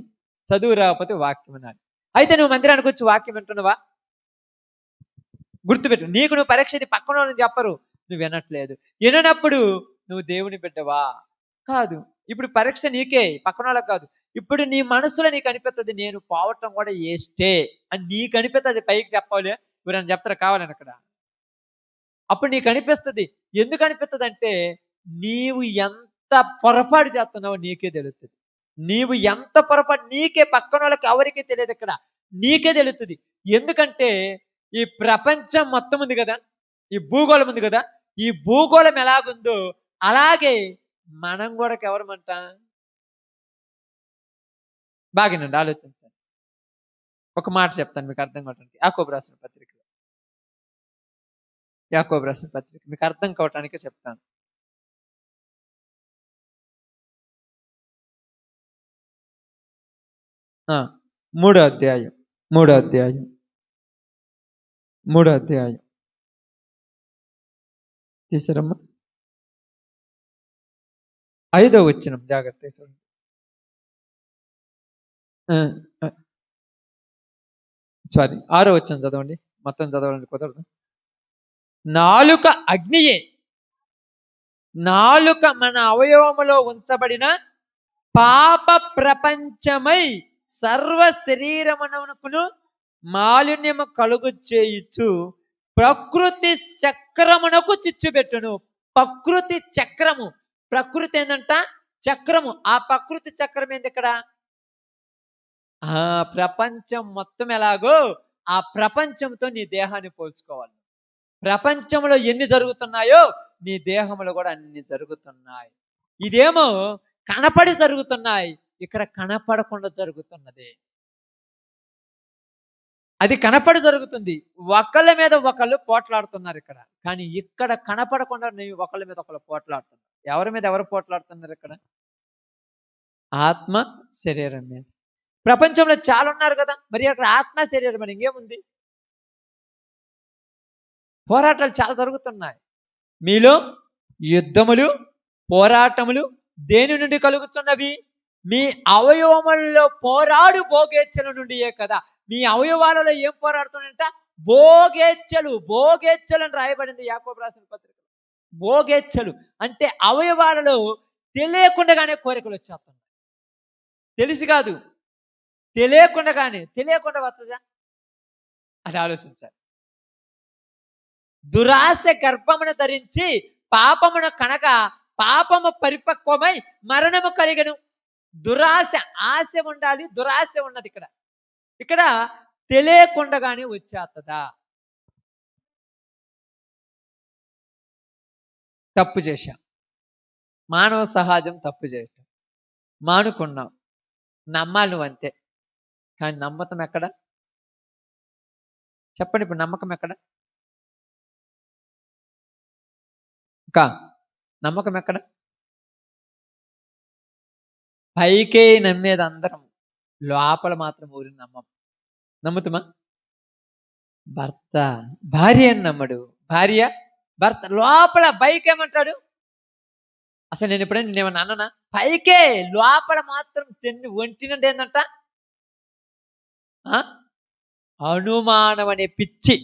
చదువు రాకపోతే వాక్యం వినాలి. అయితే నువ్వు మందిరానికి వచ్చి వాక్యం వింటున్నావా, గుర్తుపెట్టు, నీకు నువ్వు పరీక్ష ఇది పక్కన వాళ్ళని చెప్పరు, నువ్వు వినట్లేదు. విననప్పుడు నువ్వు దేవుని బిడ్డవా కాదు. ఇప్పుడు పరీక్ష నీకే, పక్కన వాళ్ళకి కాదు. ఇప్పుడు నీ మనసులో నీకు అనిపిస్తుంది నేను పోవటం కూడా వేస్టే అని నీకు అనిపిస్తుంది, పైకి చెప్పాలి, ఎవరైనా చెప్తారా కావాలని అక్కడ. అప్పుడు నీకు అనిపిస్తుంది. ఎందుకు అనిపిస్తుంది అంటే నీవు ఎంత పొరపాటు చేస్తున్నావో నీకే తెలుస్తుంది. నీవు ఎంత పొరపాటు, నీకే, పక్కన వాళ్ళకి ఎవరికీ తెలియదు, ఇక్కడ నీకే తెలుస్తుంది. ఎందుకంటే ఈ ప్రపంచం మొత్తం ఉంది కదా, ఈ భూగోళం ఉంది కదా, ఈ భూగోళం ఎలాగుందో అలాగే మనం కూడా ఎవరమంట. బాగానండి, ఆలోచించండి. ఒక మాట చెప్తాను మీకు అర్థం కావటానికి. యాకోబు రాసిన పత్రిక మీకు అర్థం కావటానికే చెప్తాను. మూడో అధ్యాయం తీసారమ్మా, 5వ వచనం జాగ్రత్త చూడండి. సారీ 6వ వచనం చదవండి, మొత్తం చదవాలండి కుదరదు. నాలుక అగ్నియే, నాలుక మన అవయవములో ఉంచబడిన పాప ప్రపంచమై సర్వ శరీరమునకును మాలిన్యము కలుగు చేయుచు ప్రకృతి చక్రమునకు చిచ్చుపెట్టును. ప్రకృతి చక్రము, ప్రకృతి ఏంటంట చక్రము. ఆ ప్రకృతి చక్రం ఏంది ఇక్కడ, ఆ ప్రపంచం మొత్తం ఎలాగో ఆ ప్రపంచంతో నీ దేహాన్ని పోల్చుకోవాలి. ప్రపంచంలో ఎన్ని జరుగుతున్నాయో నీ దేహంలో కూడా అన్ని జరుగుతున్నాయి. ఇదేమో కనపడి జరుగుతున్నాయి, ఇక్కడ కనపడకుండా జరుగుతున్నది. అది కనపడి జరుగుతుంది, ఒకళ్ళ మీద ఒకళ్ళు పోట్లాడుతున్నారు ఇక్కడ. కానీ ఇక్కడ కనపడకుండా నేను ఒకళ్ళ మీద ఒకళ్ళు పోట్లాడుతున్నారు. ఎవరి మీద ఎవరు పోట్లాడుతున్నారు ఇక్కడ, ఆత్మ శరీరం మీద. ప్రపంచంలో చాలా ఉన్నారు కదా, మరి అక్కడ ఆత్మ శరీరం అని ఇంకేముంది. పోరాటాలు చాలా జరుగుతున్నాయి. మీలో యుద్ధములు, పోరాటములు దేని నుండి కలుగుతున్నవి? మీ అవయవములలో పోరాడు భోగేచ్ఛల నుండియే కదా. మీ అవయవాలలో ఏం పోరాడుతుందంట? భోగేచ్ఛలు. భోగేచ్ఛలు అని రాయబడింది యాకోబు రాసిన పత్రిక. భోగేచ్ఛలు అంటే అవయవాలలో తెలియకుండానే కోరికలు వచ్చేస్తున్నాయి. తెలిసి కాదు, తెలియకుండా వచ్చా? అది ఆలోచించాలి. దురాశ గర్భమును ధరించి పాపమును కనక పాపము పరిపక్వమై మరణము కలిగను. దురాశ, ఆశ ఉండాలి, దురాశ ఉన్నది ఇక్కడ తెలియకుండానే వచ్చేస్తుందా? తప్పు చేశాం, మానవ సహజం తప్పు చేయటం, మానుకున్నాం. నమ్మాలి నువ్వు అంతే, కానీ నమ్మకం ఎక్కడ? చెప్పండి, ఇప్పుడు నమ్మకం ఎక్కడ? నమ్మకం ఎక్కడ? పైకే నమ్మేది అందరం, లోపల మాత్రం ఊరిని నమ్ముతామా? భర్త భార్యని నమ్మడు, భార్య భర్త. లోపల పైకి ఏమంటాడు? అసలు నేను ఎప్పుడైనా నేనేమన్నా అన్ననా? పైకే, లోపల మాత్రం ఒంటినంటే ఏంటంట? అనుమానం అనే పిచ్చి.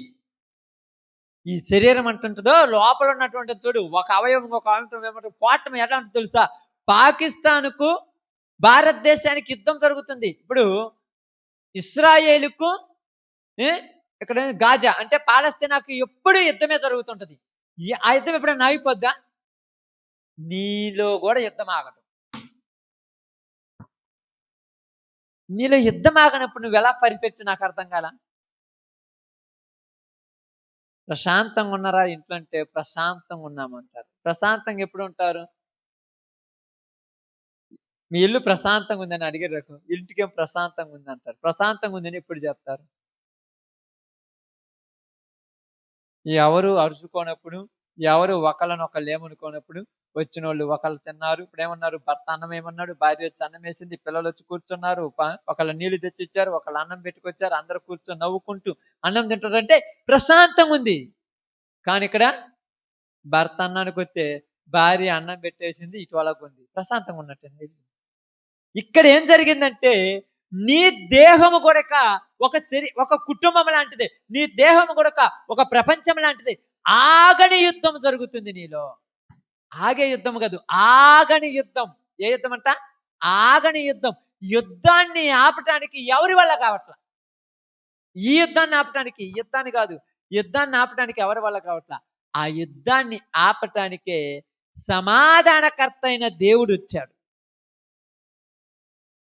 ఈ శరీరం అంటుంటుందో లోపల ఉన్నటువంటి చూడు, ఒక అవయవం ఇంకొక అవయవం ఏమంటారు? పోవటం ఎలా ఉంటుంది తెలుసా? పాకిస్తాన్కు భారతదేశానికి యుద్ధం జరుగుతుంది. ఇప్పుడు ఇస్రాయేలుకు ఇక్కడ గాజా అంటే పాలస్తీనాకు ఎప్పుడు యుద్ధమే జరుగుతుంటది. ఆ యుద్ధం ఎప్పుడైనా ఆగిపోద్దా? నీలో కూడా యుద్ధం ఆగదు. నీలో యుద్ధం ఆగనప్పుడు నువ్వు ఎలా పరిపెట్టు? నాకు అర్థం కాల. ప్రశాంతంగా ఉన్నారా ఇంట్లో అంటే ప్రశాంతంగా ఉన్నామంటారు. ప్రశాంతంగా ఎప్పుడు ఉంటారు? మీ ఇల్లు ప్రశాంతంగా ఉందని అడిగారు, ఇంటికి ఏం ప్రశాంతంగా ఉంది అంటారు. ప్రశాంతంగా ఉందని ఎప్పుడు చెప్తారు? ఎవరు అరుచుకోనప్పుడు, ఎవరు ఒకళ్ళనొకళ్ళు ఏమనుకోనప్పుడు, వచ్చిన వాళ్ళు ఒకళ్ళు తిన్నారు. ఇప్పుడు ఏమన్నారు? భర్త అన్నం ఏమన్నాడు, భార్య వచ్చి అన్నం వేసింది, పిల్లలు వచ్చి కూర్చున్నారు, ఒకళ్ళు నీళ్లు తెచ్చిచ్చారు, ఒకళ్ళు అన్నం పెట్టుకొచ్చారు, అందరూ కూర్చొని నవ్వుకుంటూ అన్నం తింటారంటే ప్రశాంతంగా ఉంది. కానీ ఇక్కడ భర్త అన్నానికి వస్తే భార్య అన్నం పెట్టేసింది, ఇటు వాళ్ళకు ఉంది, ప్రశాంతంగా ఉన్నట్టు. ఇక్కడ ఏం జరిగిందంటే నీ దేహము కొడక ఒక కుటుంబం లాంటిది, నీ దేహము కొడక ఒక ప్రపంచం లాంటిది. ఆగని యుద్ధం జరుగుతుంది నీలో. ఆగే యుద్ధం కాదు, ఆగని యుద్ధం. ఏ యుద్ధం అంట? ఆగని యుద్ధం. యుద్ధాన్ని ఆపటానికి ఎవరి వల్ల కావట్లా. ఈ యుద్ధాన్ని ఆపటానికి, యుద్ధాన్ని కాదు, యుద్ధాన్ని ఆపటానికి ఎవరి వల్ల కావట్లా. ఆ యుద్ధాన్ని ఆపటానికే సమాధానకర్త అయిన దేవుడు వచ్చాడు.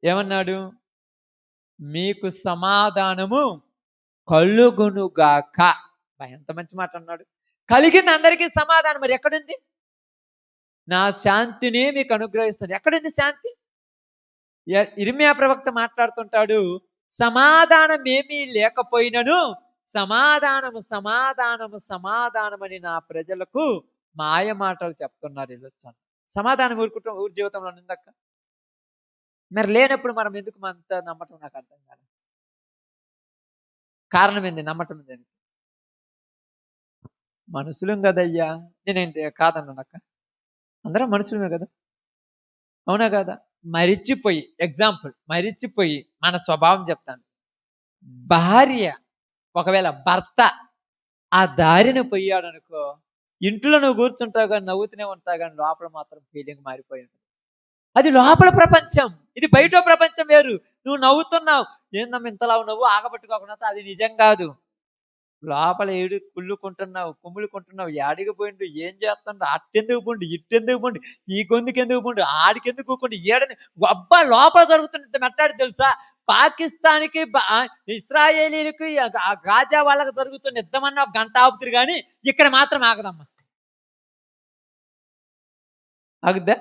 ఏమన్నాడు? మీకు సమాధానము కలుగునుగాక. ఎంత మంచి మాట అన్నాడు. కలిగింది అందరికీ సమాధానం. మరి ఎక్కడుంది? నా శాంతిని మీకు అనుగ్రహిస్తాను. ఎక్కడుంది శాంతి? ఇర్మియా ప్రవక్త మాట్లాడుతుంటాడు, సమాధానం ఏమీ లేకపోయినను సమాధానము సమాధానము సమాధానమని నా ప్రజలకు మాయ మాటలు చెప్తున్నారు. వెళ్ళొచ్చాను. సమాధానం ఊరి జీవితంలో ఉందక్క. మరి లేనప్పుడు మనం ఎందుకు అంత నమ్మటం? నాకు అర్థం కాదు. కారణం ఏంది? నమ్మటం ఏంది? మనుషులం కదయ్యా. నేనేం కాదన్నానక్క, అందరం మనుషులమే కదా, అవునా కదా? మరిచిపోయి, ఎగ్జాంపుల్, మరిచిపోయి మన స్వభావం చెప్తాను. భార్య ఒకవేళ భర్త ఆ దారిని పోయాడు అనుకో, ఇంట్లో నువ్వు కూర్చుంటావు కానీ నవ్వుతూనే ఉంటావు, కానీ లోపల మాత్రం ఫీలింగ్ మారిపోయి ఉంటుంది. అది లోపల ప్రపంచం, ఇది బయట ప్రపంచం వేరు. నువ్వు నవ్వుతున్నావు, ఏందమ్మ ఇంతలా నవ్వు ఆగబట్టుకోకుండా, అది నిజం కాదు. లోపల కుమ్ములుకుంటున్నావు, యాడికి పోయిండు, ఏం చేస్తుండ్రు, అట్టెందుకు పోండి, ఇట్టెందుకు పోండి, ఈ గొంతుకు ఎందుకు పోండి, ఆడికెందుకు పోకుండా, ఏడని అబ్బా లోపల జరుగుతున్నది మెట్టాడు తెలుసా? పాకిస్తాన్కి ఇస్రాయేలీలకి గాజా వాళ్ళకి జరుగుతున్న యుద్ధమన్నా ఒక గంట ఆపుతురు, కానీ ఇక్కడ మాత్రం ఆగదమ్మా. ఆగుద్దా?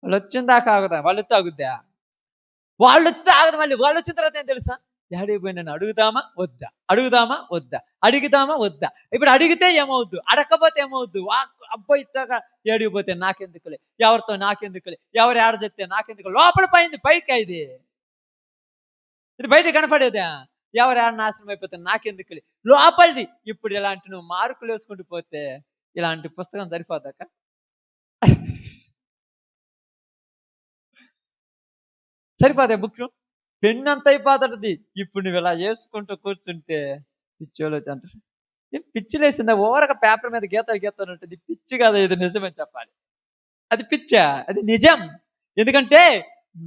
వాళ్ళు వచ్చిన దాకా ఆగుదా? వాళ్ళు వచ్చి ఆగుద్దా? వాళ్ళు వచ్చితే ఆగదు. మళ్ళీ వాళ్ళు వచ్చిన తర్వాత ఏం తెలుసా? ఏడిపోయినా అడుగుదామా వద్దా, అడుగుదామా వద్దా, అడుగుదామా వద్దా. ఇప్పుడు అడిగితే ఏమవుద్దు, అడగకపోతే ఏమవుద్దు. అబ్బాయి ఇట్లాగా ఏడిగిపోతే నాకెందుకులే, ఎవరితో నాకెందుకులే, ఎవరు ఏడ చెప్తే నాకెందుకు. లోపల పోయింది, బయటకి ఇది బయట కనపడేదా? ఎవరు నాశనం అయిపోతారు నాకెందుకు లోపలిది. ఇప్పుడు ఇలాంటి నువ్వు మార్కులు వేసుకుంటూ పోతే ఇలాంటి పుస్తకం సరిపోదాక సరిపోదా బుక్? పెన్ను అంత అయిపోతుంది. ఇప్పుడు నువ్వు ఇలా చేసుకుంటూ కూర్చుంటే పిచ్చోళ్ళు అంటారు, పిచ్చి లేసిందా ఓరక పేపర్ మీద గీతలు గీతలు ఉంటుంది. పిచ్చి కాదు, ఇది నిజమని చెప్పాలి. అది పిచ్చా? అది నిజం. ఎందుకంటే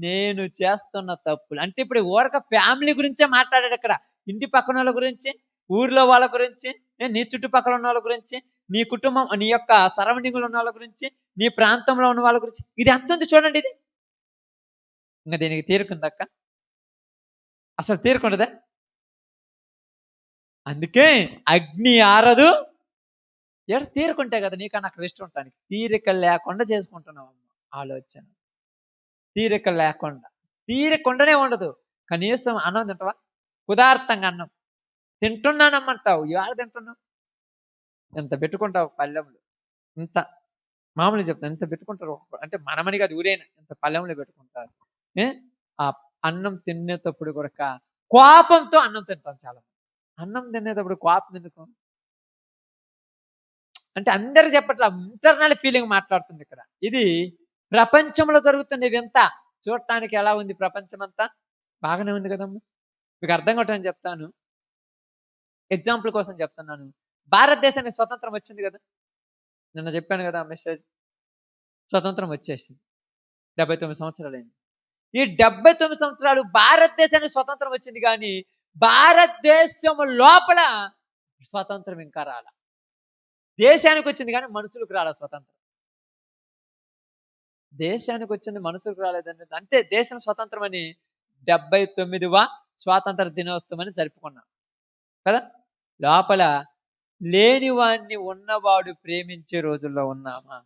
నేను చేస్తున్న తప్పులు అంటే ఇప్పుడు ఊరక ఫ్యామిలీ గురించే మాట్లాడాడు ఇక్కడ. ఇంటి పక్కన వాళ్ళ గురించి, ఊర్లో వాళ్ళ గురించి, నీ చుట్టుపక్కల ఉన్న వాళ్ళ గురించి, నీ కుటుంబం, నీ యొక్క సరౌండింగ్లో ఉన్న వాళ్ళ గురించి, నీ ప్రాంతంలో ఉన్న వాళ్ళ గురించి. ఇది ఎంత ఉంది చూడండి. ఇది ఇంకా దీనికి తీరుకుందక్క? అసలు తీరుకుండదా? అందుకే అగ్ని ఆరదు. ఏడు తీరుకుంటే కదా నీకన్నా అక్కడ ఇష్టం ఉంటానికి. తీరిక లేకుండా చేసుకుంటున్నావు ఆలోచన. తీరిక లేకుండా, తీరికుండానే ఉండదు. కనీసం అన్నం తింటావా? ఉదార్థంగా అన్నం తింటున్నానమ్మంటావు. ఎవరు తింటున్నావు? ఎంత పెట్టుకుంటావు పల్లెములు? ఇంత మామూలు చెప్తాను, ఎంత పెట్టుకుంటారు అంటే మనమని కాదు, ఊరైనా ఎంత పల్లెములు పెట్టుకుంటారు. ఆ అన్నం తినేటప్పుడు కూడా కోపంతో అన్నం తింటాం చాలా. అన్నం తినేటప్పుడు కోపం ఎందుకు అంటే అందరు చెప్పట్లా, ఇంటర్నల్ ఫీలింగ్ మాట్లాడుతుంది ఇక్కడ. ఇది ప్రపంచంలో జరుగుతుంది వింత. చూడటానికి ఎలా ఉంది ప్రపంచం అంతా? బాగానే ఉంది కదమ్మా. మీకు అర్థం కావటం చెప్తాను, ఎగ్జాంపుల్ కోసం చెప్తున్నాను. భారతదేశానికి స్వతంత్రం వచ్చింది కదా, నిన్న చెప్పాను కదా మెసేజ్. స్వతంత్రం వచ్చేసింది, 79 సంవత్సరాలు అయింది. ఈ 79 సంవత్సరాలు భారతదేశానికి స్వతంత్రం వచ్చింది, కానీ భారతదేశం లోపల స్వతంత్రం ఇంకా రాల. దేశానికి వచ్చింది కానీ మనుషులకు రాల స్వతంత్రం. దేశానికి వచ్చింది, మనుషులకు రాలేదంటే అంతే. దేశం స్వతంత్రం అని 79వ స్వాతంత్ర దినోత్సవం అని జరుపుకున్నాం కదా. లోపల లేనివాడిని ఉన్నవాడు ప్రేమించే రోజుల్లో ఉన్నామా?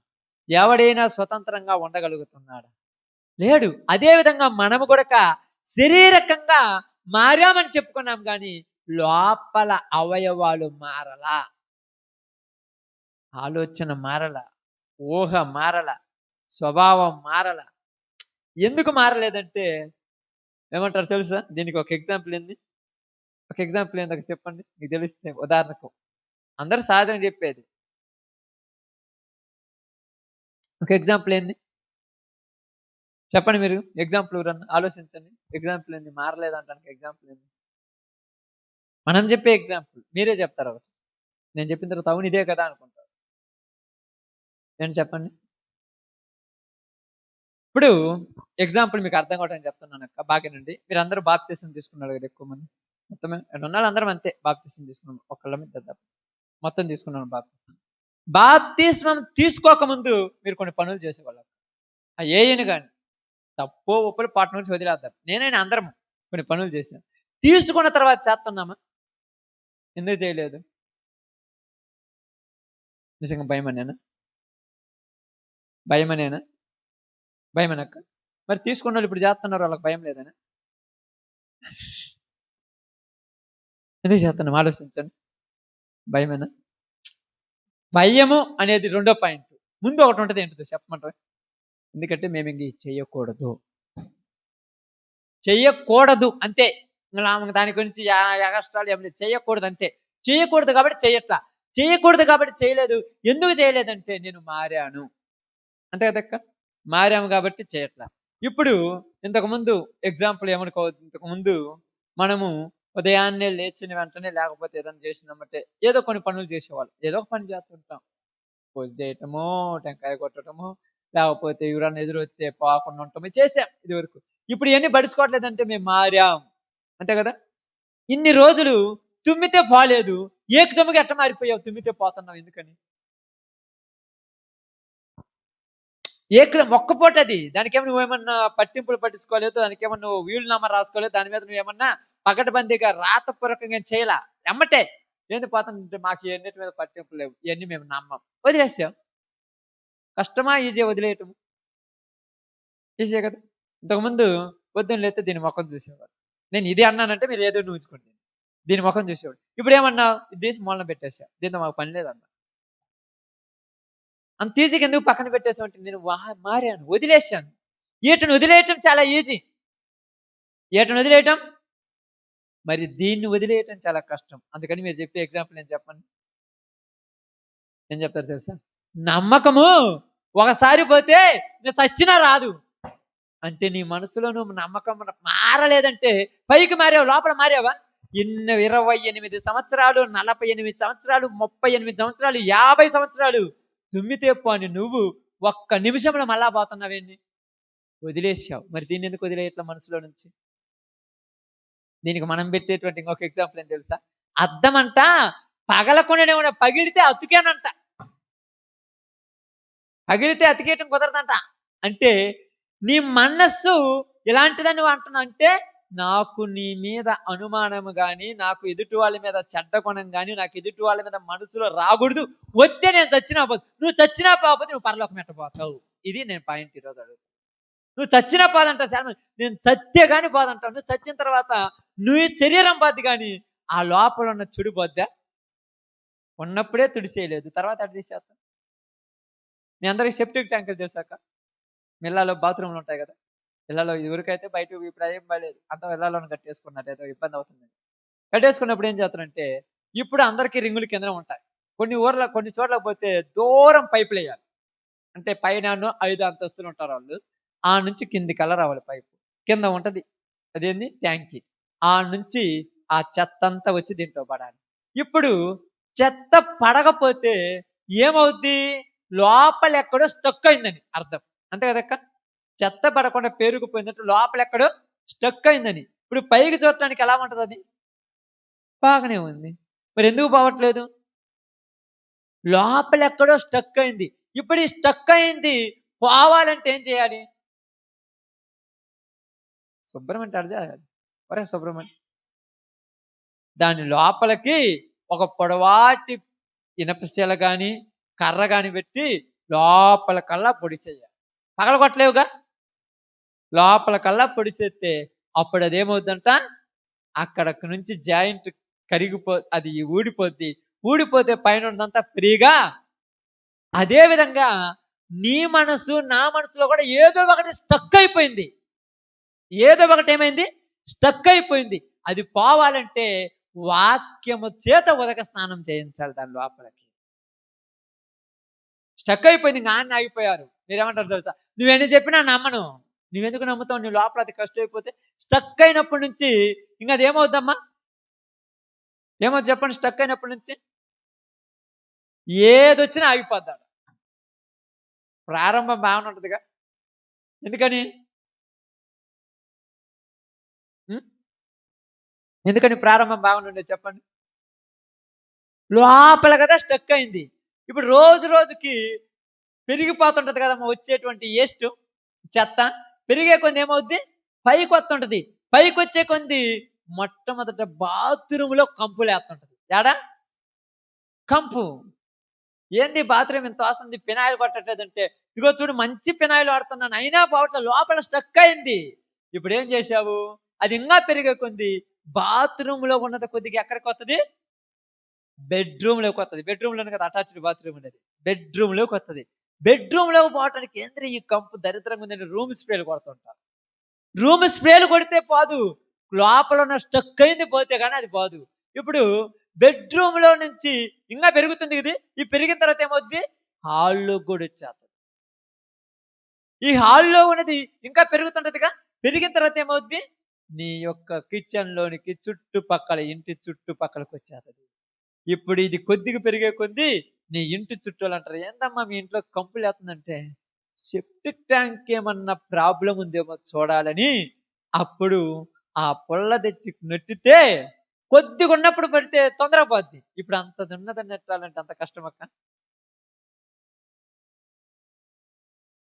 ఎవడైనా స్వతంత్రంగా ఉండగలుగుతున్నాడా? లేడు. అదే విధంగా మనము కూడా శరీరకంగా మారామని చెప్పుకున్నాం, కానీ లోపల అవయవాలు మారలా, ఆలోచన మారల, ఊహ మారల, స్వభావం మారల. ఎందుకు మారలేదంటే ఏమంటారు తెలుసా? దీనికి ఒక ఎగ్జాంపుల్ ఏంది? ఒక ఎగ్జాంపుల్ ఏందో చెప్పండి, మీకు తెలిస్తే. ఉదాహరణకు అందరు సహజంగా చెప్పేది ఒక ఎగ్జాంపుల్ ఏంది చెప్పండి. మీరు ఎగ్జాంపుల్ ఎవరన్నా ఆలోచించండి. ఎగ్జాంపుల్ ఏంది మారలేదంటానికి? ఎగ్జాంపుల్ ఏంది? మనం చెప్పే ఎగ్జాంపుల్ మీరే చెప్తారు. ఒకటి నేను చెప్పిన తర్వాత అవును ఇదే కదా అనుకుంటారు. ఏంటి చెప్పండి. ఇప్పుడు ఎగ్జాంపుల్ మీకు అర్థం కావడానికి చెప్తున్నాను అక్క. బాగానండి, మీరు అందరూ బాప్తీసం తీసుకున్నారు కదా ఎక్కువ మంది. మొత్తమే ఉన్నాడు అందరం అంతే. బాప్తీసం తీసుకున్నాం, ఒకళ్ళ మీద మొత్తం తీసుకున్నాను బాప్తీసం. బాప్తీస్మం తీసుకోకముందు మీరు కొన్ని పనులు చేసేవాళ్ళు. ఏయని కానీ తప్పో ఒప్పులు పాట నుంచి వదిలేద్దాం. నేనైనా అందరం కొన్ని పనులు చేశాను. తీసుకున్న తర్వాత చేస్తున్నామా? ఎందుకు చేయలేదు? నిజంగా భయమనేనా? భయమనేనా? భయమనక్క. మరి తీసుకున్న వాళ్ళు ఇప్పుడు చేస్తున్నారు, వాళ్ళకి భయం లేదనా? ఎందుకు చేస్తున్నాం ఆలోచించండి. భయమేనా? భయము అనేది రెండో పాయింట్. ముందు ఒకటి ఉంటుంది, ఏంటో చెప్పమంటారు? ఎందుకంటే మేము ఇంక చెయ్యకూడదు, చెయ్యకూడదు అంతే. దాని గురించి ఎగస్ట్రాలు ఏమి చేయకూడదు అంతే. చేయకూడదు కాబట్టి చేయట్లా, చేయకూడదు కాబట్టి చేయలేదు. ఎందుకు చేయలేదంటే నేను మారాను అంతే కదక్క. మారాము కాబట్టి చేయట్లా. ఇప్పుడు ఇంతకుముందు ఎగ్జాంపుల్ ఏమనుకోవద్దు, ఇంతకుముందు మనము ఉదయాన్నే లేచిన వెంటనే లేకపోతే ఏదైనా చేసినామంటే ఏదో కొన్ని పనులు చేసేవాళ్ళు. ఏదో ఒక పని చేస్తుంటాం, పూజ చేయటము, టెంకాయ కొట్టడము, లేకపోతే ఎవరన్నా ఎదురొస్తే పోకుండా ఉంటాము, చేసాం ఇది వరకు. ఇప్పుడు ఇవన్నీ పడుచుకోవట్లేదంటే మేము మారాం అంతే కదా. ఇన్ని రోజులు తుమ్మితే పోలేదు, ఏకదమ్ముగా ఎట్ట మారిపోయావు? తుమ్మితే పోతున్నావు ఎందుకని? ఒక్కపూట అది. దానికేమో నువ్వేమన్నా పట్టింపులు పట్టించుకోలేదు, దానికేమన్నా నువ్వు వీలునామా రాసుకోలేదు, దాని మీద నువ్వేమన్నా పగటబందీగా రాతపూర్వకంగా చేయలా. ఎమ్మటే ఏంది పోతానంటే మాకు ఎన్నిటి మీద పట్టింపులు లేవు, ఇవన్నీ మేము నమ్మం, వదిలేసాం. కష్టమా ఈజీ వదిలేయటం? ఈజీ కదా. ఇంతకుముందు పొద్దున్న లేస్తే దీని ముఖం చూసేవాడు. నేను ఇది అన్నానంటే మీరు ఏదో ఊహించుకోండి, దీని ముఖం చూసేవాడు. ఇప్పుడు ఏమన్నా ఇది తీసి మూలన పెట్టేసా, దీంతో మాకు పని లేదన్నా. అంత ఈజీగా ఎందుకు పక్కన పెట్టేసామంటే నేను మారాను, వదిలేశాను. వీటిని వదిలేయటం చాలా ఈజీ. వీటిని వదిలేయటం మరి దీన్ని వదిలేయటం చాలా కష్టం. అందుకని మీరు చెప్పే ఎగ్జాంపుల్ నేను చెప్పండి. ఏం చెప్తారు తెలుసా? నమ్మకము ఒకసారి పోతే ఇంకా చచ్చినా రాదు. అంటే నీ మనసులో నువ్వు నమ్మకం మారలేదంటే పైకి మారావు, లోపల మారావా? 28 సంవత్సరాలు, 48 సంవత్సరాలు, 38 సంవత్సరాలు, 50 సంవత్సరాలు తుమ్మితే పోని నువ్వు ఒక్క నిమిషంలో మళ్ళా పోతున్నావేంటి? వదిలేసావు. మరి దీన్ని ఎందుకు వదిలేయట్లా మనసులో నుంచి? దీనికి మనం పెట్టేటువంటి ఇంకొక ఎగ్జాంపుల్ ఏం తెలుసా? అద్దం అంట పగలకుండా పగిలితే అతికేనంట. పగిలితే అతికేయటం కుదరదంట. అంటే నీ మనస్సు ఎలాంటిదని నువ్వు అంటున్నా అంటే, నాకు నీ మీద అనుమానము కానీ, నాకు ఎదుటి వాళ్ళ మీద చెడ్డ గుణం కానీ, నాకు ఎదుటి వాళ్ళ మీద మనసులో రాకూడదు. వస్తే నేను చచ్చినా పోదు. నువ్వు చచ్చినా పోకపోతే నువ్వు పరలోకం ఎట్టబోతావు. ఇది నేను పాయింట్ ఈరోజు అడుగు. నువ్వు చచ్చినా పోదంటావు చాలా. నేను చస్తే కానీ పోదంటావు. నువ్వు చచ్చిన తర్వాత నువ్వు శరీరం పోద్ది కానీ ఆ లోపల ఉన్న చెడు పోద్దా? ఉన్నప్పుడే తుడిసేయలేదు, తర్వాత అటు తీసేస్తాం. మీ అందరికి సెప్టిక్ ట్యాంకులు తెలుసాక? మిల్లాలో బాత్రూమ్లు ఉంటాయి కదా, ఇళ్లలో ఇదివరకైతే బయట ఇప్పుడు అదేం పడలేదు, అంతా ఇళ్లలోనే కట్టేసుకున్నారు. ఏదో ఇబ్బంది అవుతుంది. కట్టేసుకున్నప్పుడు ఏం చేస్తారంటే, ఇప్పుడు అందరికీ రింగులు కింద ఉంటాయి. కొన్ని చోట్ల పోతే దూరం పైపులు వేయాలి. అంటే పైన 5 అంతస్తులు ఉంటారు వాళ్ళు, ఆ నుంచి కిందికల్లా రావాలి పైపు. కింద ఉంటది అదేంది ట్యాంకీ, ఆ నుంచి ఆ చెత్త అంతా వచ్చి దీంట్లో పడాలి. ఇప్పుడు చెత్త పడకపోతే ఏమవుద్ది? లోపల ఎక్కడో స్టక్ అయిందని అర్థం. అంతే కదక్క? చెత్త పడకుండా పేరుకుపోయిందంటే లోపల ఎక్కడో స్టక్ అయిందని. ఇప్పుడు పైకి చూడటానికి ఎలా ఉంటది? అది బాగానే ఉంది. మరి ఎందుకు పోవట్లేదు? లోపల ఎక్కడో స్టక్ అయింది. ఇప్పుడు ఈ స్టక్ అయింది పోవాలంటే ఏం చేయాలి? శుభ్రం అంటారు ఒరే శుభ్రం. దాని లోపలికి ఒక పొడవాటి ఇనపశీల కానీ కర్ర కానీ పెట్టి లోపల కల్లా పొడి చేయాలి. పగలగొట్టలేవుగా? లోపల కల్లా పొడి చేస్తే అప్పుడు అదేమవుద్దంట, అక్కడ నుంచి జాయింట్ అది ఊడిపోద్ది. ఊడిపోతే పైన ఉన్నదంతా ఫ్రీగా. అదే విధంగా నీ మనసు నా మనసులో కూడా ఏదో ఒకటి స్టక్ అయిపోయింది. ఏదో ఒకటి ఏమైంది? స్టక్ అయిపోయింది. అది పోవాలంటే వాక్యము చేత ఉదక స్నానం చేయించాలి దాని లోపలికి. స్టక్ అయిపోయింది, ఇంకా ఆన్ని ఆగిపోయారు. మీరేమంటారు తెలుసా? నువ్వెన్ని చెప్పినా నమ్మను. నువ్వెందుకు నమ్ముతావు? నీ లోపల అది కష్టం అయిపోతే. స్టక్ అయినప్పటి నుంచి ఇంకా అది ఏమవుద్దమ్మా? ఏమవుతుంది చెప్పండి? స్టక్ అయినప్పటి నుంచి ఏదొచ్చినా ఆగిపోద్దాడు. ప్రారంభం బాగానే ఉంటుందిగా. ఎందుకని ఎందుకని ప్రారంభం బాగుండే చెప్పండి? లోపల కదా స్టక్ అయింది. ఇప్పుడు రోజు రోజుకి పెరిగిపోతుంటది కదమ్మా వచ్చేటువంటి వేస్ట్ చెత్త. పెరిగే కొంది ఏమవుద్ది? పైకి వస్తుంటది. పైకి వచ్చే కొంది మొట్టమొదట బాత్రూంలో కంపు లేస్తుంటది. ఏడా కంపు? ఏంది బాత్రూమ్ ఇంత వస్తుంది, పినాయిల్ కొట్టట్లేదంటే, ఇదిగో చూడు మంచి పినాయిల్ వాడుతున్నాను అయినా పోవట్ల, లోపల స్టక్ అయింది. ఇప్పుడు ఏం చేశావు? అది ఇంకా పెరిగే కొంది బాత్రూంలో ఉన్నది కొద్దిగా ఎక్కడికి వస్తుంది? బెడ్రూమ్లోకి వస్తుంది. బెడ్రూమ్లోనే కదా అటాచ్డ్ బాత్రూమ్ అనేది. బెడ్రూమ్లోకి వస్తుంది. బెడ్రూమ్లోకి పోవటానికి ఏంద్ర ఈ కంపు దరిద్రంగా ఉందని రూమ్ స్ప్రేలు కొడుతుంటారు. రూమ్ స్ప్రేలు కొడితే పోదు, లోపల ఉన్న స్టక్ అయింది పోతే కానీ అది పోదు. ఇప్పుడు బెడ్రూమ్లో నుంచి ఇంకా పెరుగుతుంది ఇది. ఈ పెరిగిన తర్వాత ఏమవుద్ది? హాల్లో కూడా వచ్చేస్తుంది. ఈ హాల్లో ఉన్నది ఇంకా పెరుగుతుంటదిగా. పెరిగిన తర్వాత ఏమవుద్ది? నీ యొక్క కిచెన్లోనికి చుట్టుపక్కల, ఇంటి చుట్టుపక్కలకు వచ్చేస్తుంది. ఇప్పుడు ఇది కొద్దిగా పెరిగే కొద్ది నీ ఇంటి చుట్టూలు అంటారు, ఏందమ్మా మీ ఇంట్లో కంపు లేస్తుందంటే సెప్టిక్ ట్యాంక్ ఏమన్నా ప్రాబ్లం ఉందేమో చూడాలని అప్పుడు ఆ పుల్ల తెచ్చి నెట్టితే కొద్దిగా ఉన్నప్పుడు పడితే తొందరగా పోద్ది. ఇప్పుడు అంత ఉన్నదని నెట్టాలంటే అంత కష్టం అక్క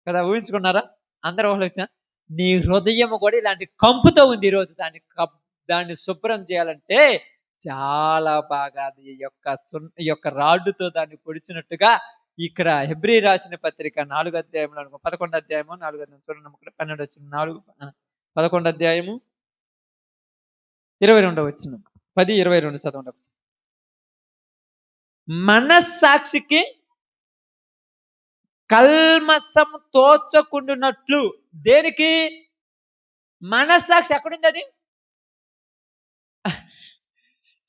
కదా. ఊహించుకున్నారా అందరూ? వాళ్ళు నీ హృదయం కూడా ఇలాంటి కంపుతో ఉంది ఈరోజు. దాన్ని శుభ్రం చేయాలంటే చాలా బాగా ఈ యొక్క రాడ్డుతో దాన్ని పొడిచినట్టుగా ఇక్కడ హెబ్రీ రాసిన పత్రిక 4వ అధ్యాయంలో 11వ అధ్యాయము 4వ అధ్యాయం చూడండి, 12 వచ్చిన 11వ అధ్యాయము 22వ వచ్చిన 10:22 చదవండి. మనస్సాక్షికి కల్మసం తోచకుండునట్లు. దేనికి? మనస్సాక్షి ఎక్కడుంది? అది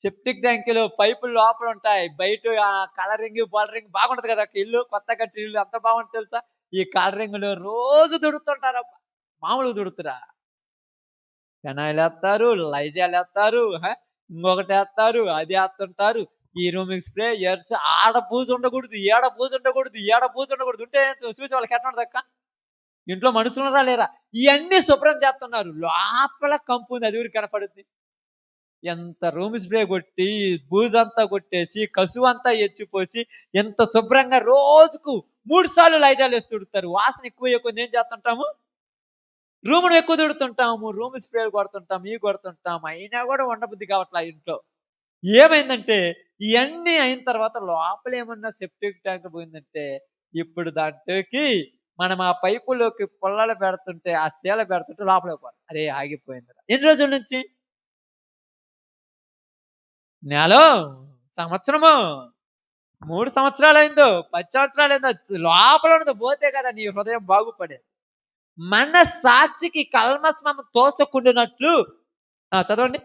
సెప్టిక్ ట్యాంకులో పైపులు లోపల ఉంటాయి, బయట కలరింగ్ బోలరింగ్ బాగుంటది కదా. ఇల్లు కొత్త కట్టి ఇల్లు అంత బాగుంటుంది తెలుసా. ఈ కలరింగ్లు రోజు దుడుతుంటారబ్బా, మామూలుగా దుడుతురా. ఫెనాయిల్ వేస్తారు, లైజాల్ వేస్తారు, ఇంకొకటి వేస్తారు, అది వేస్తుంటారు. ఈ రూమింగ్ స్ప్రే ఆడ పూజ ఉండకూడదు, ఏడ పూజ ఉండకూడదు, ఏడ పూజ ఉండకూడదు. ఉంటే చూసి వాళ్ళకి ఎట్లా ఉండదు అక్క, ఇంట్లో మనుషులరా లేరా. ఇవన్నీ శుభ్రం చేస్తున్నారు, లోపల కంపు ఉంది, అది ఊరికి కనపడుద్ది. ఎంత రూమ్ స్ప్రే కొట్టి బూజంతా కొట్టేసి కసువు అంతా ఎచ్చిపోసి ఎంత శుభ్రంగా రోజుకు 3 సార్లు లైజాలు వేసి తుడుతారు. వాసన ఎక్కువ ఏం చేస్తుంటాము, రూమును ఎక్కువ తుడుతుంటాము, రూమ్ స్ప్రే కొడుతుంటాం, ఇవి కొడుతుంటాం. అయినా కూడా ఉండబుద్ధి కావట్లా ఇంట్లో. ఏమైందంటే ఇవన్నీ అయిన తర్వాత లోపల ఏమన్నా సెప్టిక్ ట్యాంక్ పోయిందంటే ఇప్పుడు దాంట్లోకి మనం ఆ పైపులోకి పుల్లలు పెడుతుంటే, ఆ శీల పెడుతుంటే లోపలికి పోవాలి. అరే ఆగిపోయింది. ఎన్ని రోజుల నుంచి? నెల, సంవత్సరము, 3 సంవత్సరాలు అయిందో, 10 సంవత్సరాలు అయిందో, లోపల ఉన్నది పోతే కదా నీ హృదయం బాగుపడేది. మన సాక్షికి కల్మస్మం తోసకుండినట్లు చదవండి.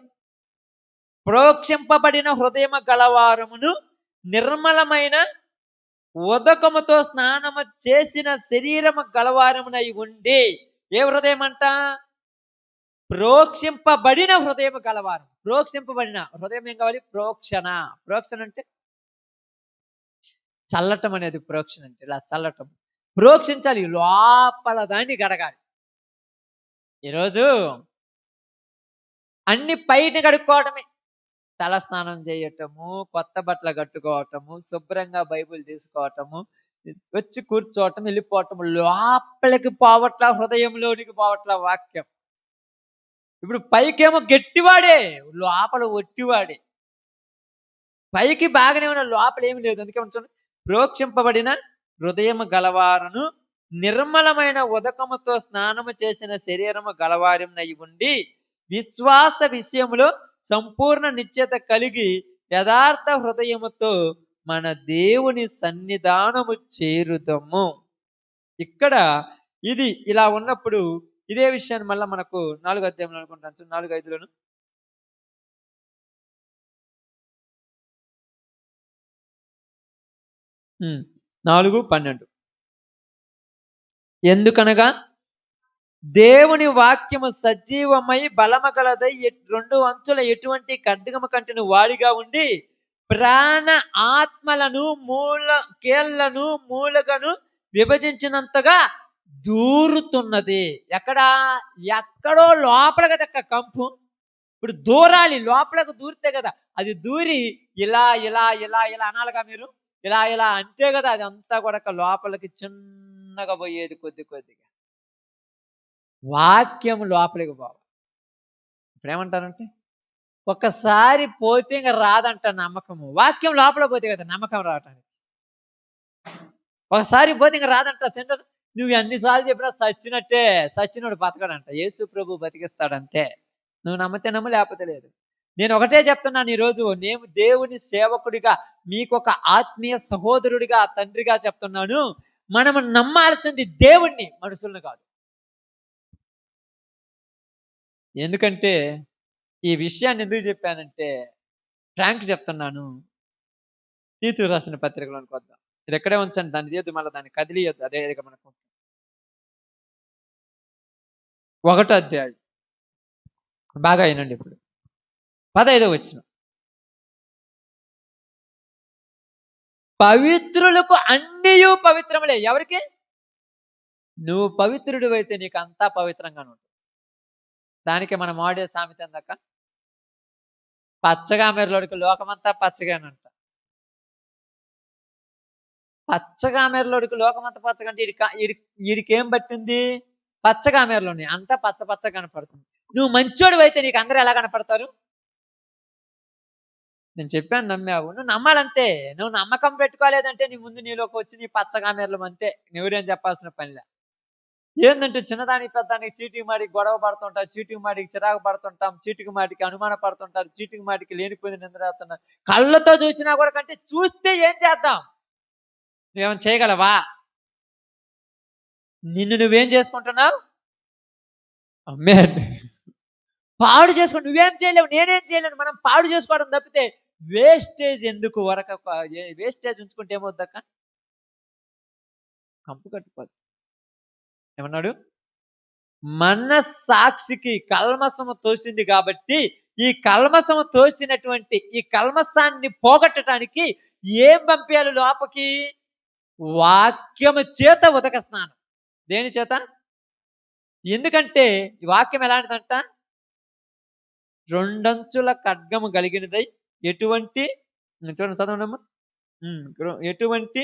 ప్రోక్షింపబడిన హృదయము గలవారమును నిర్మలమైన ఉదకముతో స్నానము చేసిన శరీరము గలవారమునై ఉండి. ఏ హృదయం అంట? ప్రోక్షింపబడిన హృదయం గలవారు. ప్రోక్షింపబడిన హృదయం ఏం కావాలి? ప్రోక్షణ. ప్రోక్షణ అంటే చల్లటం అనేది ప్రోక్షణ అంటే. ఇలా చల్లటం, ప్రోక్షించాలి, లోపల దాన్ని గడగాలి. ఈరోజు అన్ని బయట కడుక్కోవటమే. తల స్నానం చేయటము, కొత్త బట్టలు కట్టుకోవటము, శుభ్రంగా బైబిల్ తీసుకోవటము, వచ్చి కూర్చోవటం, వెళ్ళిపోవటం, లోపలికి పోవట్లా, హృదయంలోనికి పోవట్లా వాక్యం. ఇప్పుడు పైకేమో గట్టివాడే, లోపల ఒట్టివాడే. పైకి బాగానే ఉన్న, లోపల ఏమి లేదు. అందుకే ఉంచండి, ప్రోక్షింపబడిన హృదయము గలవారును నిర్మలమైన ఉదకముతో స్నానము చేసిన శరీరము గలవారినై ఉండి విశ్వాస విషయములో సంపూర్ణ నిశ్చయత కలిగి యథార్థ హృదయముతో మన దేవుని సన్నిధానము చేరుదము. ఇక్కడ ఇది ఇలా ఉన్నప్పుడు ఇదే విషయాన్ని మళ్ళీ మనకు 4వ అధ్యాయంలో అనుకుంటాను, 4:5లోను 4:12. ఎందుకనగా దేవుని వాక్యము సజీవమై బలమగలదై 2 అంచుల ఎటువంటి ఖడ్గము కంటిన వాడిగా ఉండి ప్రాణ ఆత్మలను కీళ్లను మూలగను విభజించినంతగా దూరుతున్నది. ఎక్కడో లోపల కదా కంపు. ఇప్పుడు దూరాలి, లోపలకు దూరితే కదా అది దూరి ఇలా ఇలా ఇలా ఇలా అనాలిగా. మీరు ఇలా ఇలా అంటే కదా అది అంతా కూడా లోపలికి చిన్నగా పోయేది. కొద్దిగా వాక్యం లోపలికి పోవాలి. ఇప్పుడు ఏమంటారంటే ఒక్కసారి పోతే ఇంకా రాదంట నమ్మకము. వాక్యం లోపల పోతే కదా నమ్మకం రావటానికి. ఒకసారి పోతే ఇంకా రాదంట. సెంటర్ నువ్వు ఎన్నిసార్లు చెప్పినా సచ్చినోడు బతకడంట. యేసు ప్రభు బతికిస్తాడంతే. నువ్వు నమ్మితే నమ్ము, లేకపోతే లేదు. నేను ఒకటే చెప్తున్నాను ఈరోజు, నేను దేవుని సేవకుడిగా, మీకు ఒక ఆత్మీయ సహోదరుడిగా, తండ్రిగా చెప్తున్నాను. మనము నమ్మాల్సింది దేవుణ్ణి, మనుషులను కాదు. ఎందుకంటే ఈ విషయాన్ని ఎందుకు చెప్పానంటే, ఫ్రాంక్ చెప్తున్నాను. తీతు రాసిన పత్రికలోనికి వద్దాం. ఇది ఎక్కడే ఉంచండి, దాన్ని తీయద్దు, మళ్ళీ దాన్ని కదిలియద్దు. అదే మనకు 1వ అధ్యాయం బాగా అయినండి. ఇప్పుడు 15వ వచనం. పవిత్రులకు అన్నియు పవిత్రములే. ఎవరికి? నువ్వు పవిత్రుడు అయితే నీకు అంతా పవిత్రంగానే ఉంటుంది. దానికి మనం ఆడే సామెత ఎందాక, పచ్చగా మెరలోడికి లోకమంతా పచ్చగానంట. పచ్చగా మెరలోడికి లోకమంతా పచ్చగా అంటే వీడికి ఏం పట్టింది? పచ్చగా మెరలోని అంతా పచ్చగా కనపడుతుంది. నువ్వు మంచోడు అయితే నీకు అందరూ ఎలా కనపడతారు? నేను చెప్పాను, నమ్మావు, నువ్వు నమ్మాలంతే. నువ్వు నమ్మకం పెట్టుకోలేదంటే నీ ముందు నీలోకి వచ్చి నీ పచ్చగా మెరలం అంతే. నువ్వేం చెప్పాల్సిన పనిలే. ఏంటంటే చిన్నదానికి పెద్దానికి చీటికి మాటికి గొడవ పడుతుంటాం, చీటికి మాటికి చిరాకు పడుతుంటాం, చీటికి మాటికి అనుమాన పడుతుంటారు, చీటికి మాటికి లేనిపోయింది నిందలేస్తున్నారు. కళ్ళతో చూసినా కూడా కంటే చూస్తే ఏం చేద్దాం? నువ్వేమైనా చేయగలవా? నిన్ను నువ్వేం చేసుకుంటున్నావు? అమ్మే పాడు చేసుకో, నువ్వేం చేయలేవు, నేనేం చేయలేను, మనం పాడు చేసుకోవడం తప్పితే వేస్టేజ్ ఎందుకు? వేస్టేజ్ ఉంచుకుంటే ఏమవుద్దక్క? కంపు కట్టుకోదు. ఏమన్నాడు? మనస్సాక్షికి కల్మసము తోసింది కాబట్టి, ఈ కల్మసము తోసినటువంటి ఈ కల్మసాన్ని పోగొట్టడానికి ఏం పంపించాలి లోపకి? వాక్యము చేత ఉదక స్నానం. దేని చేత? ఎందుకంటే ఈ వాక్యం ఎలాంటిదంట? రెండంచుల ఖడ్గము కలిగినదై ఎటువంటి, చూడండి చదవండమ్మా, ఎటువంటి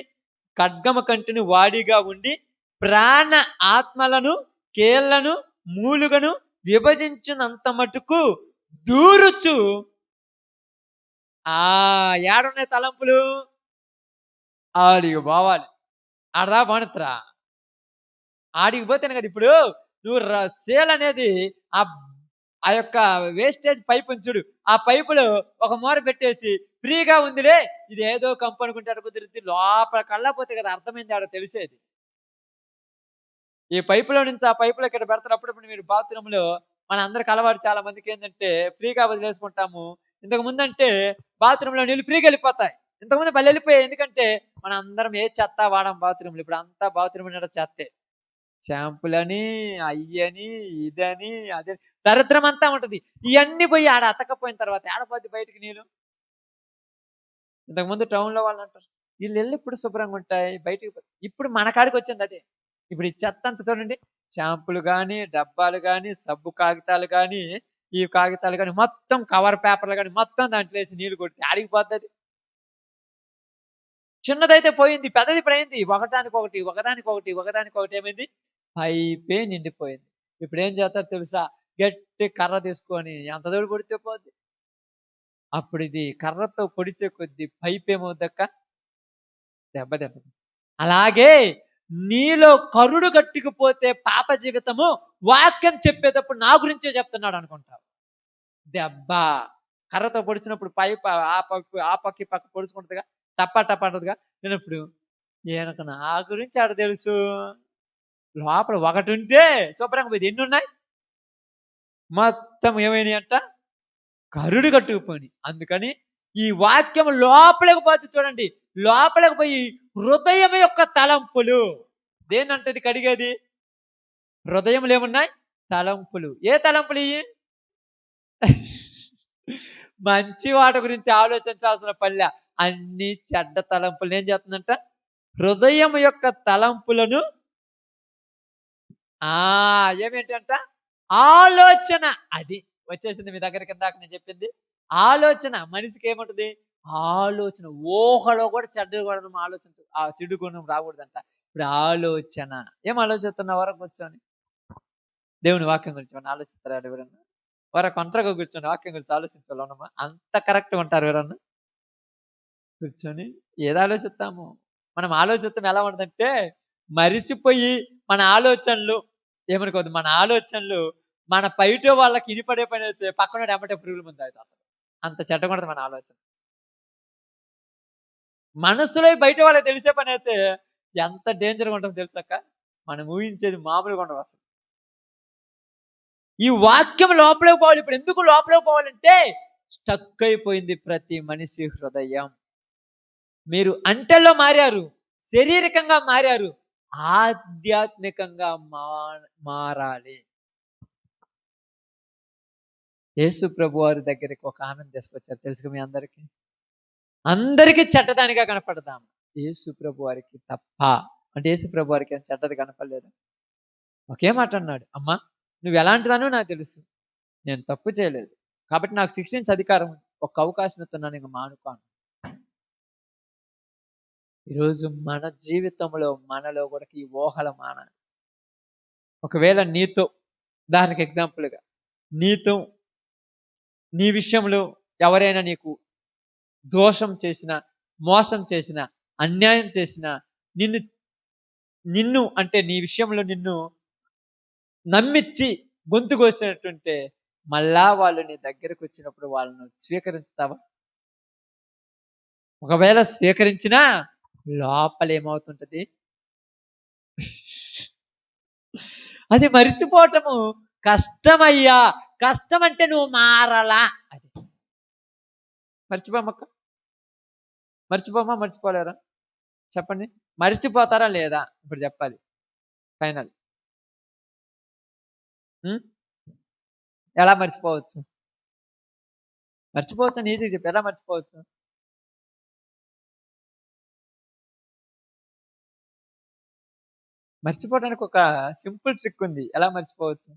ఖడ్గము కంటిని వాడిగా ఉండి ప్రాణ ఆత్మలను కేళ్లను మూలుగను విభజించినంత మటుకు దూరుచు. ఏడున్నాయి తలంపులు? ఆడికి పోవాలి. ఆడదా బాణిత్రా, ఆడికి పోతేనే కదా. ఇప్పుడు నువ్వు సేల్ అనేది ఆ యొక్క వేస్టేజ్ పైప్ ఉంచుడు, ఆ పైపులో ఒక మూర పెట్టేసి ఫ్రీగా ఉందిలే ఇది ఏదో కంపు అనుకుంటాడు కుదిరిద్ది, లోపల కళ్ళపోతే కదా అర్థమైంది, ఆడ తెలిసేది. ఈ పైపులో నుంచి ఆ పైపులో ఇక్కడ పెడతారు. మీరు బాత్రూంలో మన అందరికి అలవాటు, చాలా మందికి ఏంటంటే ఫ్రీగా వదిలేసుకుంటాము. ఇంతకు ముందు అంటే బాత్రూంలో నీళ్ళు ఫ్రీగా వెళ్ళిపోతాయి, ఇంతకుముందు పళ్ళు వెళ్ళిపోయాయి. ఎందుకంటే మన అందరం ఏ చెత్త వాడడం బాత్రూంలో. ఇప్పుడు అంతా బాత్రూమ్ చెత్తే, షాంపులని, అయ్యని, ఇదని, అదే దరిద్రం అంతా ఉంటది. ఇవన్నీ పోయి ఆడ అతకపోయిన తర్వాత ఆడపోద్ది బయటికి నీళ్ళు. ఇంతకుముందు టౌన్లో వాళ్ళు అంటారు వీళ్ళు వెళ్ళి ఇప్పుడు శుభ్రంగా ఉంటాయి బయటికి. ఇప్పుడు మన కాడికి వచ్చింది అదే. ఇప్పుడు ఈ చెత్త అంతా చూడండి, షాంపులు కానీ, డబ్బాలు కానీ, సబ్బు కాగితాలు కానీ, ఈ కాగితాలు కానీ, మొత్తం కవర్ పేపర్లు కానీ మొత్తం దాంట్లో వేసి నీళ్ళు కొట్టి ఆడిగిపోతుంది. చిన్నదైతే పోయింది, పెద్దది ఇప్పుడు అయింది. ఒకదానికొకటి ఏమైంది? పైపే నిండిపోయింది. ఇప్పుడు ఏం చేస్తారు తెలుసా? గట్టి కర్ర తీసుకొని ఎంత దూరం కొడితే పోద్ది. అప్పుడు ఇది కర్రతో పొడిచే కొద్ది పైప్ ఏమవుద్దక్క? దెబ్బ. అలాగే నీలో కరుడు గట్టుకుపోతే పాప జీవితము వాక్యం చెప్పేటప్పుడు నా గురించే చెప్తున్నాడు అనుకుంటావు. దెబ్బ కర్రతో పొడిచినప్పుడు పైపు ఆ పక్క పొడుచుకుంటుందిగా, టప్పా అంటదిగా. నేను ఇప్పుడు ఈయనకు నా గురించి ఆడ తెలుసు. లోపల ఒకటి ఉంటే శుభ్రంగా పోయింది. ఎన్ని ఉన్నాయి? మొత్తం ఏమైనాయి అంట? కరుడు కట్టుకుపోయి. అందుకని ఈ వాక్యం లోపలికి పోతే చూడండి, లోపలికి పోయి హృదయం యొక్క తలంపులు. దేనంటది కడిగేది? హృదయంలో ఏమున్నాయి? తలంపులు. ఏ తలంపులు ఇవి? మంచి వాటి గురించి ఆలోచించాల్సిన పల్లె, అన్ని చెడ్డ తలంపులు ఏం చేస్తుందంట? హృదయం యొక్క తలంపులను ఏమేంటంట? ఆలోచన. అది వచ్చేసింది మీ దగ్గర కిందాక నేను చెప్పింది. ఆలోచన. మనిషికి ఏముంటది? ఆలోచన. ఊహలో కూడా చెడ్డ గుణం చెడు గుణం రాకూడదంట. ఇప్పుడు ఆలోచన. ఏం ఆలోచిస్తున్నా? వరకు కూర్చొని దేవుని వాక్యం గురించి మనం ఆలోచిస్తారా ఎవరన్నా? వరకు ఒంటరిగా కూర్చొని వాక్యం గురించి ఆలోచించాలన్నమా? అంత కరెక్ట్గా ఉంటారు ఎవరన్నా? కూర్చొని ఏది ఆలోచిస్తాము? మనం ఆలోచిస్తాం ఎలా ఉంటుందంటే, మరిచిపోయి మన ఆలోచనలు ఏమనుకోవద్దు, మన ఆలోచనలు మన బయట వాళ్ళకి ఇనిపడే పని అయితే పక్కన ఎమ్మటే పురుగుల ముందు అవుతాం. అంత చెడ్డకూడదు మన ఆలోచన. మనసులో బయట వాళ్ళకి తెలిసే పని అయితే ఎంత డేంజర్గా ఉంటుందో తెలుసక్క. మనం ఊహించేది మామూలుగా ఉండవు అసలు. ఈ వాక్యం లోపలికి పోవాలి. ఇప్పుడు ఎందుకు లోపలికి పోవాలంటే, స్టక్ అయిపోయింది ప్రతి మనిషి హృదయం. మీరు అంటల్లో మారారు, శారీరకంగా మారారు, ఆధ్యాత్మికంగా మారాలి. యేసు ప్రభు వారి దగ్గరికి ఒక ఆమెను తీసుకొచ్చారు, తెలుసుగా మీ అందరికీ. అందరికీ చెడ్డదానిగా కనపడదాం, యేసు ప్రభు వారికి తప్ప. అంటే యేసు ప్రభు వారికి చెడ్డది కనపడలేదు. ఒకే మాట అన్నాడు, అమ్మా నువ్వు ఎలాంటిదానో నాకు తెలుసు, నేను తప్పు చేయలేదు కాబట్టి నాకు శిక్షించే అధికారం, ఒక అవకాశం ఇస్తున్నాను, ఇంకా మానుకోను. ఈరోజు మన జీవితంలో మనలో కూడా ఈ ఊహల మానాలి. ఒకవేళ నీతో, దానికి ఎగ్జాంపుల్గా నీతో నీ విషయంలో ఎవరైనా నీకు దోషం చేసిన, మోసం చేసిన, అన్యాయం చేసిన, నిన్ను అంటే నీ విషయంలో నిన్ను నమ్మిచ్చి గొంతు కోసినట్టుంటే, మళ్ళా వాళ్ళు నీ దగ్గరకు వచ్చినప్పుడు వాళ్ళను స్వీకరిస్తావా? ఒకవేళ స్వీకరించినా లోపల ఏమవుతుంటది? అది మరిచిపోవటము కష్టమయ్యా, కష్టం అంటే నువ్వు మారలా. అది మర్చిపోమక్క, మర్చిపోమా, మర్చిపోలేరా? చెప్పండి, మర్చిపోతారా లేదా? ఇప్పుడు చెప్పాలి ఫైనల్. ఎలా మర్చిపోవచ్చు? మర్చిపోవచ్చు అని ఈజీగా చెప్పి ఎలా మర్చిపోవచ్చు? మర్చిపోవడానికి ఒక సింపుల్ ట్రిక్ ఉంది. ఎలా మర్చిపోవచ్చు?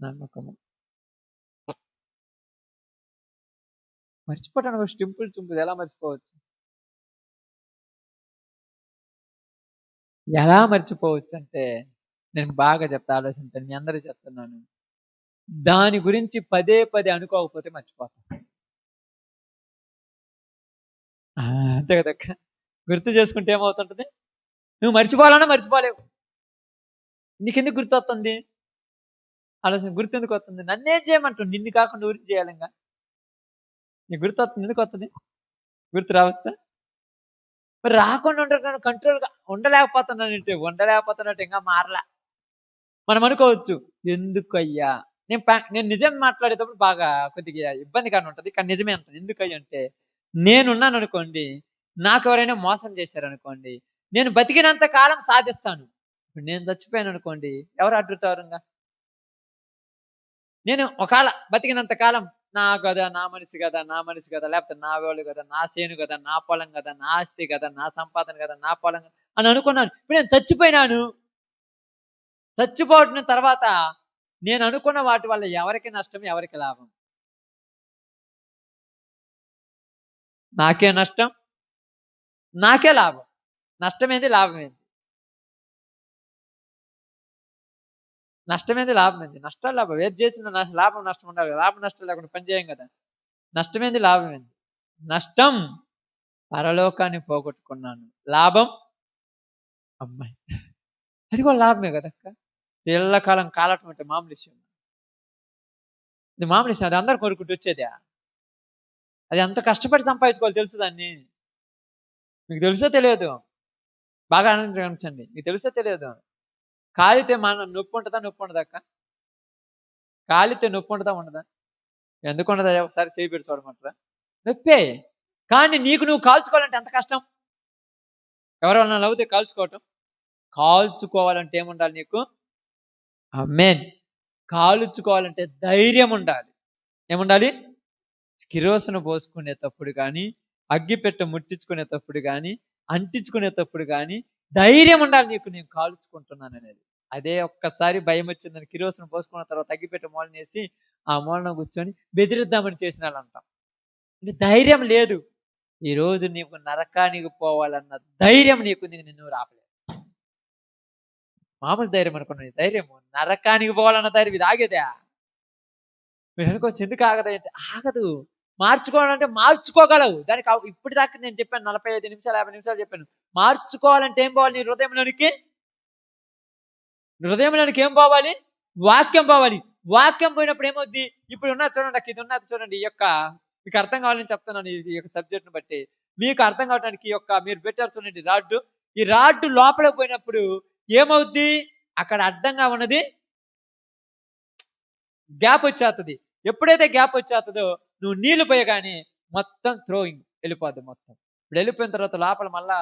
నమ్మకము. మర్చిపోవడానికి ఒక సింపుల్ ఎలా మర్చిపోవచ్చు? ఎలా మర్చిపోవచ్చు అంటే నేను బాగా చెప్తా, ఆలోచించండి. మీ అందరూ చెప్తున్నాను. దాని గురించి పదే పదే అనుకోకపోతే మర్చిపోతాం. అంతే కదక్క. గుర్తు చేసుకుంటే ఏమవుతుంటది? నువ్వు మర్చిపోవాలన్నా మర్చిపోలేవు. నీకెందుకు గుర్తొస్తుంది? ఆలోచన గుర్తు ఎందుకు వస్తుంది? నన్నేం చేయమంటావు? నిన్ను కాకుండా ఊరికి చేయాలి ఇంకా. నీకు గుర్తు వస్తుంది, ఎందుకు వస్తుంది? గుర్తు రావచ్చా? మరి రాకుండా ఉండటానికి కంట్రోల్గా ఉండలేకపోతున్నట్టు ఇంకా మారలా. మనం అనుకోవచ్చు, ఎందుకయ్యా నేను నిజం మాట్లాడేటప్పుడు బాగా కొద్దిగా ఇబ్బందిగానే ఉంటుంది, కానీ నిజమే అంటాను. ఎందుకయ్యా అంటే నేనున్నాను అనుకోండి, నాకు ఎవరైనా మోసం చేశారనుకోండి, నేను బతికినంత కాలం సాధిస్తాను. ఇప్పుడు నేను చచ్చిపోయాను అనుకోండి, ఎవరు అడ్డుతారు? నేను ఒకవేళ బతికినంత కాలం నా కదా, నా మనిషి కదా, లేకపోతే నా వాళ్ళు కదా, నా సేను కదా, నా పొలం కదా, నా ఆస్తి కదా, నా సంపాదన కదా, నా పొలం కదా అని అనుకున్నాను. ఇప్పుడు నేను చచ్చిపోయినాను. చచ్చిపోవడం తర్వాత నేను అనుకున్న వాటి వల్ల ఎవరికి నష్టం, ఎవరికి లాభం? నాకే నష్టం, నాకే లాభం. నష్టమేంది, లాభం ఏంది? నష్టమేంది, లాభం ఏంది? నష్టాలు లాభం వేరు చేసిన లాభం నష్టం ఉండాలి. లాభం నష్టం లేకుండా పని చేయం కదా. నష్టమేంది, లాభం ఏంది? నష్టం పరలోకాన్ని పోగొట్టుకున్నాను, లాభం అమ్మాయి. అది కూడా లాభమే కదక్క. ఎల్లకాలం కాలటం అంటే మామూలు విషయం? ఇది మామూలు విషయం? అది అందరు కోరుకుంటూ వచ్చేదా? అది అంత కష్టపడి సంపాదించుకోవాలి, తెలుసు దాన్ని. మీకు తెలుసో తెలియదు, బాగా ఆనందించండి. మీకు తెలుసో తెలియదు, కాలితే మన నొప్పి ఉంటుందా, నొప్పి ఉండదా అక్క? కాలితే నొప్పి ఉంటుందా, ఉండదా? ఎందుకు ఉండదా? ఒకసారి చేయి పెట్టి చూడమంటారా? నొప్పే. కానీ నీకు నువ్వు కాల్చుకోవాలంటే ఎంత కష్టం? ఎవరైనా నవ్వుతే కాల్చుకోవటం. కాల్చుకోవాలంటే ఏముండాలి నీకు? ఆమేన్. కాల్చుకోవాలంటే ధైర్యం ఉండాలి. ఏముండాలి? కిరోసిన్ పోసుకునేటప్పుడు కానీ, అగ్గిపెట్టె ముట్టించుకునేటప్పుడు కానీ, అంటించుకునేటప్పుడు కానీ ధైర్యం ఉండాలి నీకు, నేను కాల్చుకుంటున్నాను అనేది. అదే ఒక్కసారి భయం వచ్చిందని కిరోసిన్ పోసుకున్న తర్వాత అగ్గిపెట్టె మూలనేసి ఆ మూలన కూర్చొని బెదిరిద్దామని చేసిన వాళ్ళు అంటాం. అంటే ధైర్యం లేదు. ఈరోజు నీకు నరకానికి పోవాలన్న ధైర్యం నీకుంది, నిన్ను రాపలేదు. మామూలు ధైర్యం అనుకున్నది ధైర్యము, నరకానికి పోవాలన్న ధైర్యం ఇది ఆగేదా? మీరు అనుకోవచ్చు, ఎందుకు ఆగదంటే ఆగదు. మార్చుకోవాలంటే మార్చుకోగలవు. దానికి ఇప్పటిదాకా నేను చెప్పాను 45 నిమిషాలు 50 నిమిషాలు చెప్పాను. మార్చుకోవాలంటే ఏం పోవాలి? నీ హృదయంలోనికి ఏం పోవాలి? వాక్యం పోవాలి. వాక్యం పోయినప్పుడు ఏమవుద్ది? ఇప్పుడు ఉన్నది చూడండి అక్క, ఇది ఉన్నది చూడండి. ఈ యొక్క మీకు అర్థం కావాలని చెప్తున్నాను. ఈ యొక్క సబ్జెక్ట్ని బట్టి మీకు అర్థం కావడానికి ఈ యొక్క మీరు పెట్టారు చూడండి రాడ్డు. ఈ రాడ్డు లోపల పోయినప్పుడు ఏమవుద్ది? అక్కడ అడ్డంగా ఉన్నది గ్యాప్ వచ్చేస్తుంది. ఎప్పుడైతే గ్యాప్ వచ్చేస్తుందో నువ్వు నీళ్లు పోయగానే మొత్తం థ్రోయింగ్ వెళ్ళిపోద్ది మొత్తం. ఇప్పుడు వెళ్ళిపోయిన తర్వాత లోపల మళ్ళా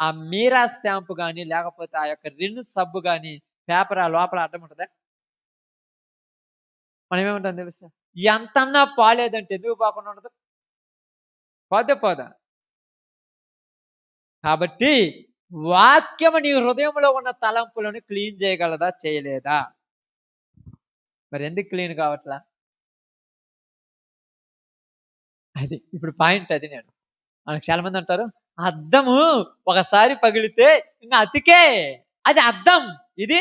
ఆ మీరా షాంపు కానీ, లేకపోతే ఆ యొక్క రిన్ సబ్బు కానీ, పేపర్ ఆ లోపల అడ్డం ఉంటుందా? మనం ఏమంటాం తెలుసా? ఎంతన్నా పోలేదంటే ఎందుకు పోకుండా ఉండదు? పోదా? కాబట్టి వాక్యము నీ హృదయంలో ఉన్న తలంపులను క్లీన్ చేయగలదా, చేయలేదా? మరి ఎందుకు క్లీన్ కావట్లా? అది ఇప్పుడు పాయింట్. అది నేను మనకు చాలా మంది అంటారు, అద్దము ఒకసారి పగిలితే ఇంకా అతికే, అది అద్దం. ఇది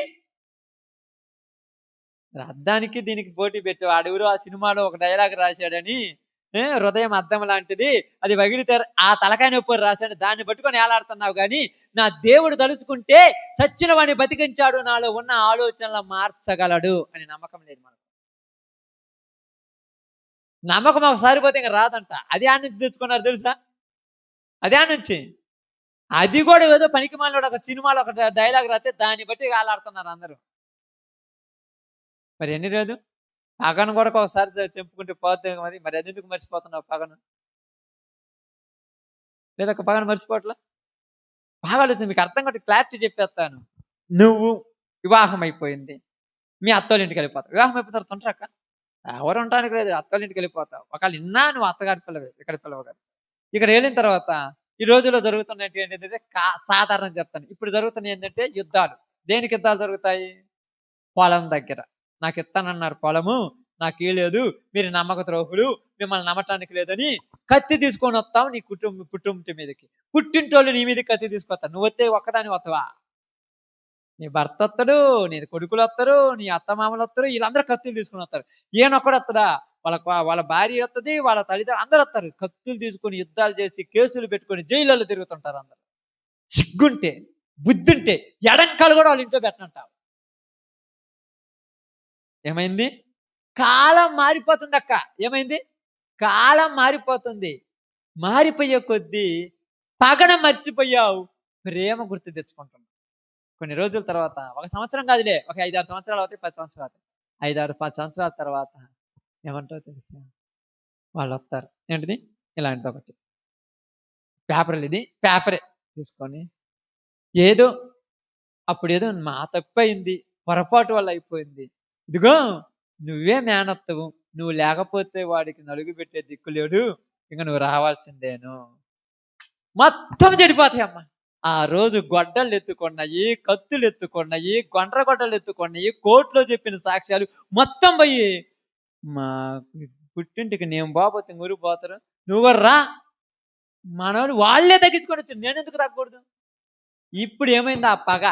అద్దానికి దీనికి పోటీ పెట్టి వాడెవరు ఆ సినిమాలో ఒక డైలాగ్ రాశాడని, హృదయం అద్దం లాంటిది, అది పగిలితే ఆ తలకాయ నొప్పి రాశాడు, దాన్ని పట్టుకొని ఏలాడుతున్నావు కానీ నా దేవుడు తలుచుకుంటే చచ్చిన వాడిని బతికించాడు, నాలో ఉన్న ఆలోచనలు మార్చగలడు అని నమ్మకం లేదు మనకు. నమ్మకం ఒకసారి పోతే ఇంకా రాదంట. అది ఆ నుంచి తెచ్చుకున్నారు తెలుసా? అదే నుంచి. అది కూడా ఏదో పనికి మాలినోడు ఒక సినిమాలో ఒక డైలాగ్ రాస్తే దాన్ని బట్టి ఆలాడుతున్నారు అందరూ. మరి ఎన్ని లేదు పగను కూడా ఒకసారి చెప్పుకుంటే పోతే మరి మరి అది ఎందుకు మర్చిపోతున్నావు పగను? లేదా ఒక పగను మర్చిపోవట్లా? బాగా ఆలోచన, మీకు అర్థం కాబట్టి క్లారిటీ చెప్పేస్తాను. నువ్వు వివాహం అయిపోయింది, మీ అత్తోళ్ళ ఇంటికి వెళ్ళిపోతావు. వివాహం అయిపోయిన తర్వాత ఉంటారక్క? ఎవరు ఉండడానికి లేదు, అత్తోళ్ళ ఇంటికి వెళ్ళిపోతావు. ఒకవేళ నిన్నా నువ్వు అత్తగారి పిల్లవే, ఇక్కడ పిల్లవగారు. ఇక్కడ వెళ్ళిన తర్వాత ఈ రోజుల్లో జరుగుతున్నట్టు ఏంటంటే సాధారణం చెప్తాను. ఇప్పుడు జరుగుతున్నాయి ఏంటంటే యుద్ధాలు. దేనికి యుద్ధాలు జరుగుతాయి? పొలం దగ్గర. నాకు ఇస్తానన్నారు పొలము, నాకు ఇయ్యలేదు, మీరు నమ్మక ద్రోహులు, మిమ్మల్ని నమ్మటానికి లేదని కత్తి తీసుకొని వస్తావు నీ పుట్టింటి మీదకి. పుట్టింటోళ్ళు నీ మీదకి కత్తి తీసుకొస్తారు. నువ్వు వస్తే ఒక్కదాని వస్తావా? నీ భర్త వస్తాడు, నీ కొడుకులు వస్తారు, నీ అత్తమామలు వస్తారు, వీళ్ళందరూ కత్తులు తీసుకుని వస్తారు. ఈయనొక్కడు వస్తాడా? వాళ్ళ భార్య వస్తుంది, వాళ్ళ తల్లిదండ్రులు అందరూ వస్తారు. కత్తులు తీసుకుని యుద్ధాలు చేసి కేసులు పెట్టుకొని జైళ్ళలో తిరుగుతుంటారు అందరు. సిగ్గుంటే బుద్ధుంటే ఎడంకాలు కూడా వాళ్ళ ఇంట్లో పెట్టనంటావు. ఏమైంది? కాలం మారిపోతుంది అక్క. ఏమైంది? కాలం మారిపోతుంది. మారిపోయే కొద్దీ పగన మర్చిపోయావు, ప్రేమ గుర్తు తెచ్చుకుంటున్నావు. కొన్ని రోజుల తర్వాత, ఒక సంవత్సరం కాదులే, ఒక 5-6 సంవత్సరాలు అవుతాయి, 10 సంవత్సరాలు అవుతాయి. 5-6-10 సంవత్సరాల తర్వాత ఏమంటావు తెలుసా? వాళ్ళు వస్తారు. ఏంటిది? ఇలాంటిది ఒకటి పేపర్లు, ఇది పేపరే తీసుకొని ఏదో అప్పుడేదో మా తప్పయింది, పొరపాటు వల్ల అయిపోయింది, ఇదిగో నువ్వే మేనత్తవు, నువ్వు లేకపోతే వాడికి నలుగు పెట్టే దిక్కు లేడు, ఇంక నువ్వు రావాల్సిందేను. మొత్తం చెడిపోతాయి అమ్మ. ఆ రోజు గొడ్డలు ఎత్తుకున్నాయి, కత్తులు ఎత్తుకున్నాయి, గొడ్డలు ఎత్తుకున్నాయి, కోర్టులో చెప్పిన సాక్ష్యాలు మొత్తం పోయి మా పుట్టింటికి నేను బాబోతే ఊరికి పోతారు, నువ్వు కూడా రా. మనోళ్ళు వాళ్ళే తగ్గించుకొని వచ్చారు, నేను ఎందుకు తగ్గకూడదు? ఇప్పుడు ఏమైంది? ఆ పగ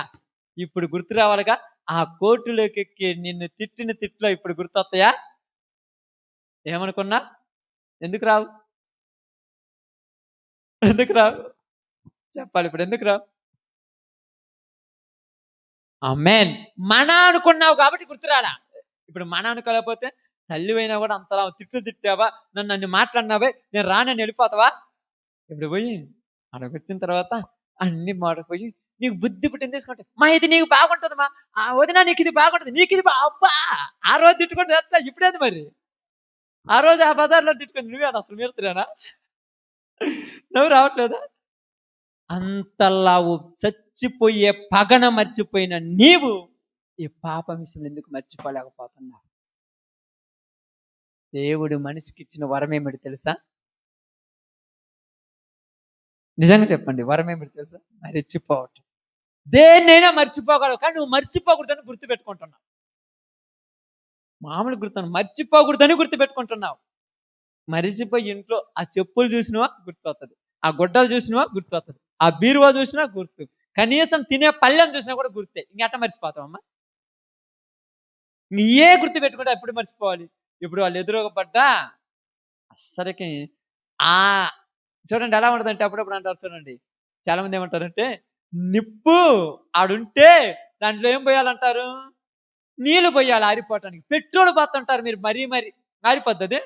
ఇప్పుడు గుర్తు రావాలిగా. ఆ కోర్టులోకి ఎక్కి నిన్ను తిట్టిన తిట్లో ఇప్పుడు గుర్తొస్తాయా? ఏమనుకున్నా? ఎందుకు రావు? ఎందుకు రావు? చెప్పాలి, ఇప్పుడు ఎందుకు రావు? ఆమేన్. మన అనుకున్నావు కాబట్టి గుర్తురాలా. ఇప్పుడు మన అనుకోలేకపోతే తల్లివైనా కూడా అంతలా తిట్లు తిట్టావా, నన్ను అన్ని మాట్లాడినావే, నేను రానని వెళ్ళిపోతావా? ఇప్పుడు పోయి అక్కడికి వచ్చిన తర్వాత అన్ని మాడిపోయి నీకు బుద్ధి పుట్టింది తీసుకుంటే, మా ఇది నీకు బాగుంటుంది మా, ఆ వదిన నీకు ఇది బాగుంటుంది, నీకు ఇది అబ్బా. ఆ రోజు తిట్టుకుంటే ఎట్లా? ఇప్పుడేది మరి? ఆ రోజు ఆ బజార్లో తిట్టుకుంది నువ్వే అసలు మీరుతున్నా నువ్వు రావట్లేదా? అంతలా చచ్చిపోయే పగన మర్చిపోయిన నీవు ఈ పాపం విషయంలో ఎందుకు మర్చిపోలేకపోతున్నావు? దేవుడు మనిషికి ఇచ్చిన వరం ఏమిటి తెలుసా? నిజంగా చెప్పండి, వరం ఏమిటి తెలుసా? మర్చిపోవటం. దేన్నైనా మర్చిపోగలవు, కానీ నువ్వు మర్చిపోకూడదని గుర్తుపెట్టుకుంటున్నావు. మామూలు మర్చిపోకూడదని గుర్తుపెట్టుకుంటున్నావు. మరిచిపోయి ఇంట్లో ఆ చెప్పులు చూసినవా గుర్తొస్తుంది, ఆ గుడ్డలు చూసినవా గుర్తొస్తుంది, ఆ బీరువా చూసినా గుర్తు, కనీసం తినే పళ్ళెం చూసినా కూడా గుర్తే. ఇంకెట్ట మర్చిపోతావమ్మా? ఏ గుర్తు పెట్టుకుంటే ఎప్పుడు మర్చిపోవాలి? ఇప్పుడు వాళ్ళు ఎదురుపడ్డా అస్సలకి ఆ చూడండి ఎలా ఉంటుందంటే, అప్పుడప్పుడు అంటారు చూడండి, చాలా మంది ఏమంటారంటే, నిప్పు ఆడుంటే దాంట్లో ఏం పోయాలంటారు? నీళ్లు పోయాలి ఆరిపోవటానికి. పెట్రోల్ పోతుంటారు మీరు, మరీ ఆరిపోద్ది,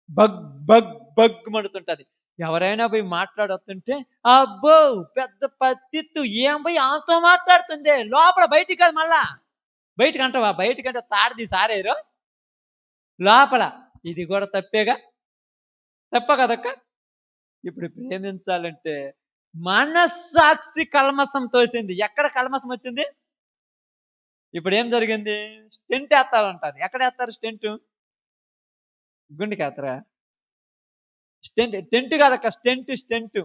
బగ్ బగ్ బగ్ మడుతుంటది. ఎవరైనా పోయి మాట్లాడుతుంటే, అబ్బో పెద్ద పత్తిత్తు ఏం పోయి ఆమెతో మాట్లాడుతుంది, లోపల బయటికి కాదు, మళ్ళా బయటకు అంటావా? బయటకంటే తాడిది సారేరు, లోపల ఇది కూడా తప్పేగా, తప్ప కదక్క? ఇప్పుడు ప్రేమించాలంటే మనస్సాక్షి కల్మసం తోసింది. ఎక్కడ కల్మసం వచ్చింది? ఇప్పుడు ఏం జరిగింది? స్టెంట్ వేస్తారంటారు. ఎక్కడ వేస్తారు స్టెంట్? గుండెకి వేస్తారా? టెంట్ కాదక్క, స్టెంట్